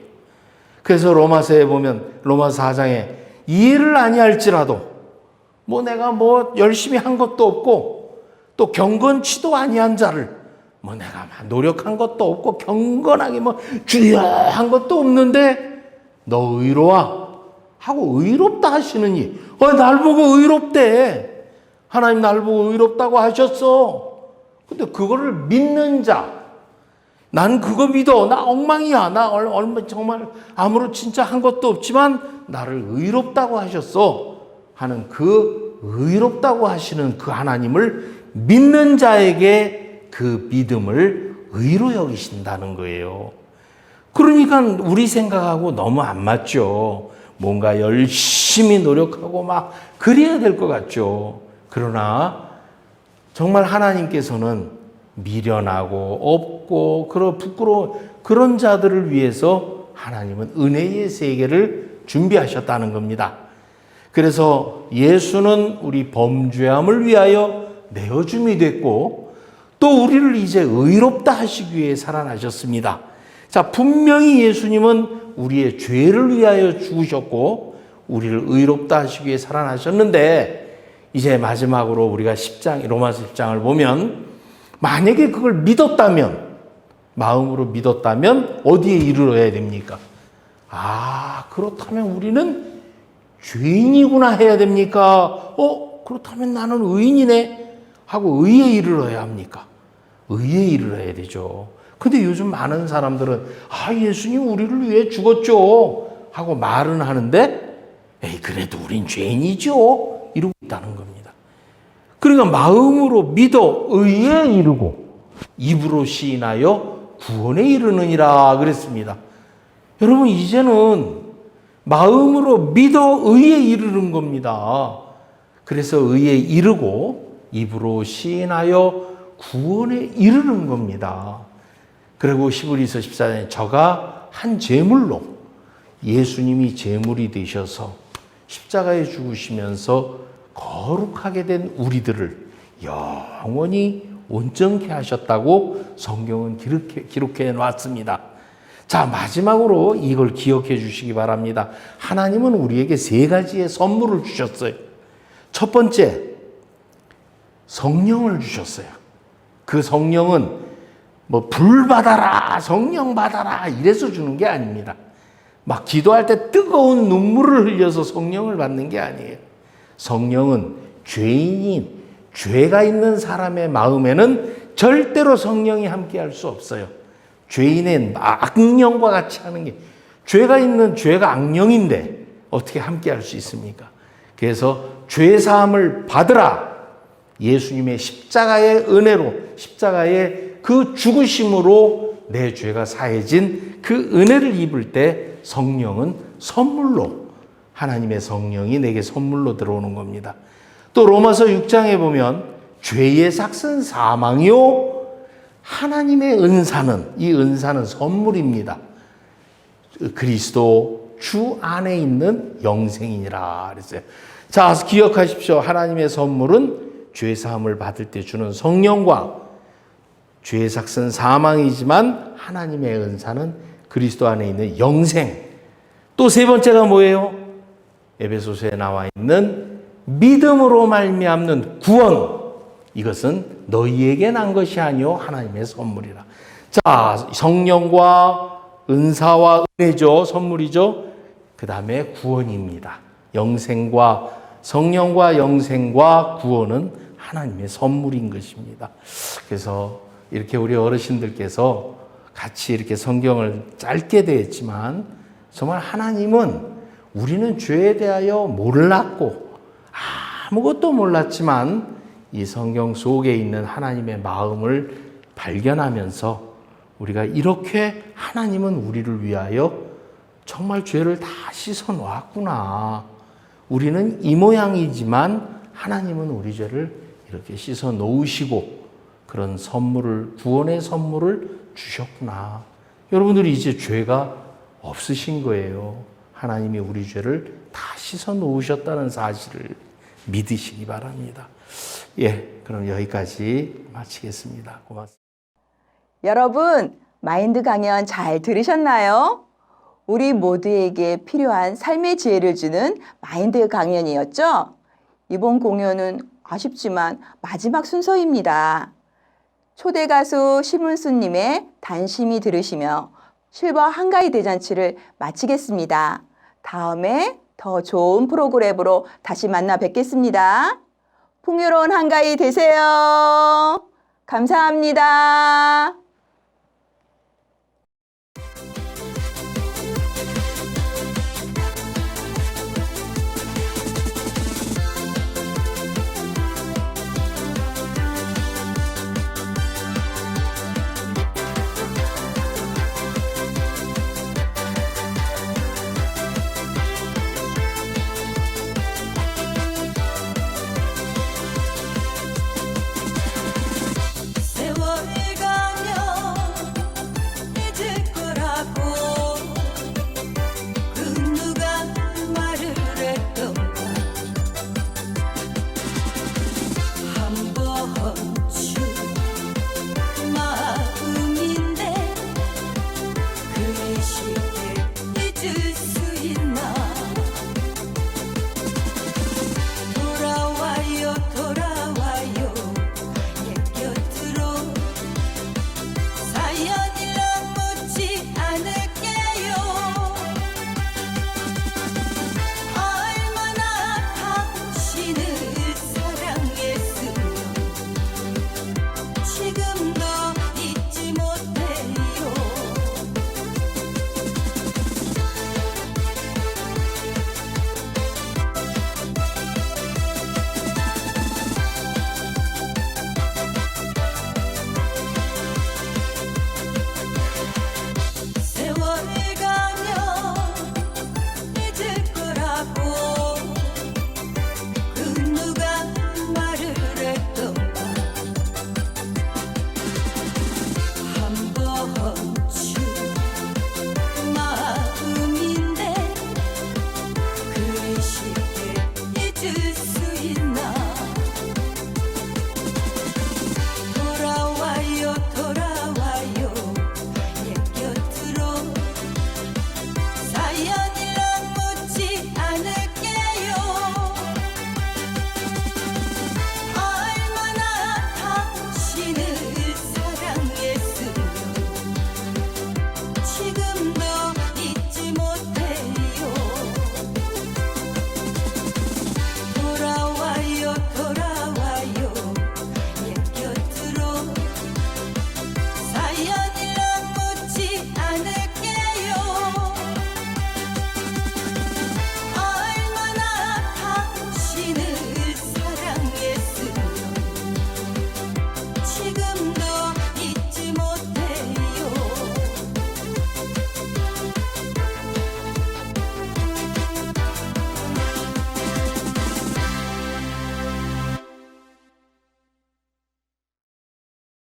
그래서 로마서에 보면, 로마서 4장에 이해를 아니할지라도 뭐 내가 뭐 열심히 한 것도 없고 또 경건치도 아니한 자를 뭐 내가 노력한 것도 없고 경건하게 뭐 주여한 것도 없는데 너 의로와 하고 의롭다 하시느니, 날 보고 의롭대. 하나님 날 보고 의롭다고 하셨어. 근데 그거를 믿는 자, 난 그거 믿어. 나 엉망이야. 나 얼마 정말 아무런 진짜 한 것도 없지만 나를 의롭다고 하셨어 하는 그 의롭다고 하시는 그 하나님을 믿는 자에게 그 믿음을 의로 여기신다는 거예요. 그러니까 우리 생각하고 너무 안 맞죠. 뭔가 열심히 노력하고 막 그래야 될 것 같죠. 그러나 정말 하나님께서는 미련하고 없고 그런 부끄러운 그런 자들을 위해서 하나님은 은혜의 세계를 준비하셨다는 겁니다. 그래서 예수는 우리 범죄함을 위하여 내어줌이 됐고 또 우리를 이제 의롭다 하시기 위해 살아나셨습니다. 자, 분명히 예수님은 우리의 죄를 위하여 죽으셨고 우리를 의롭다 하시기 위해 살아나셨는데, 이제 마지막으로 우리가 로마서 10장을 보면 만약에 그걸 믿었다면, 마음으로 믿었다면 어디에 이르러야 됩니까? 그렇다면 우리는 죄인이구나 해야 됩니까? 그렇다면 나는 의인이네 하고 의에 이르러야 합니까? 의에 이르러야 되죠. 근데 요즘 많은 사람들은 예수님 우리를 위해 죽었죠 하고 말은 하는데, 그래도 우린 죄인이죠 이러고 있다는 겁니다. 그러니까 마음으로 믿어 의에 이르고 입으로 시인하여 구원에 이르느니라 그랬습니다. 여러분, 이제는 마음으로 믿어 의에 이르는 겁니다. 그래서 의에 이르고 입으로 시인하여 구원에 이르는 겁니다. 그리고 히브리서 14장에 저가 한 제물로 예수님이 제물이 되셔서 십자가에 죽으시면서 거룩하게 된 우리들을 영원히 온전케 하셨다고 성경은 기록해 놨습니다. 자, 마지막으로 이걸 기억해 주시기 바랍니다. 하나님은 우리에게 세 가지의 선물을 주셨어요. 첫 번째, 성령을 주셨어요. 그 성령은 뭐 불 받아라, 성령 받아라 이래서 주는 게 아닙니다. 막 기도할 때 뜨거운 눈물을 흘려서 성령을 받는 게 아니에요. 성령은 죄가 있는 사람의 마음에는 절대로 성령이 함께할 수 없어요. 죄인의 악령과 같이 하는 게, 죄가 악령인데 어떻게 함께 할 수 있습니까? 그래서 죄 사함을 받으라. 예수님의 십자가의 은혜로, 십자가의 그 죽으심으로 내 죄가 사해진 그 은혜를 입을 때 성령은 선물로, 하나님의 성령이 내게 선물로 들어오는 겁니다. 또 로마서 6장에 보면 죄의 삭은 사망이요, 하나님의 은사는, 이 은사는 선물입니다. 그리스도 주 안에 있는 영생이니라 그랬어요. 자, 기억하십시오. 하나님의 선물은 죄 사함을 받을 때 주는 성령과 죄의 삭은 사망이지만 하나님의 은사는 그리스도 안에 있는 영생. 또 세 번째가 뭐예요? 에베소서에 나와 있는 믿음으로 말미암는 구원. 이것은 너희에게 난 것이 아니요 하나님의 선물이라. 자, 성령과 은사와 은혜죠. 선물이죠. 그 다음에 구원입니다. 영생과, 성령과 영생과 구원은 하나님의 선물인 것입니다. 그래서 이렇게 우리 어르신들께서 같이 이렇게 성경을 짧게 되었지만 정말 하나님은 우리는 죄에 대하여 몰랐고 아무것도 몰랐지만 이 성경 속에 있는 하나님의 마음을 발견하면서 우리가 이렇게 하나님은 우리를 위하여 정말 죄를 다 씻어 놓았구나. 우리는 이 모양이지만 하나님은 우리 죄를 이렇게 씻어 놓으시고 그런 선물을, 구원의 선물을 주셨구나. 여러분들이 이제 죄가 없으신 거예요. 하나님이 우리 죄를 다 씻어 놓으셨다는 사실을 믿으시기 바랍니다. 예, 그럼 여기까지 마치겠습니다. 고맙습니다. 여러분, 마인드 강연 잘 들으셨나요? 우리 모두에게 필요한 삶의 지혜를 주는 마인드 강연이었죠? 이번 공연은 아쉽지만 마지막 순서입니다. 초대 가수 심은수님의 단심이 들으시며 실버 한가위 대잔치를 마치겠습니다. 다음에 더 좋은 프로그램으로 다시 만나 뵙겠습니다. 풍요로운 한가위 되세요. 감사합니다.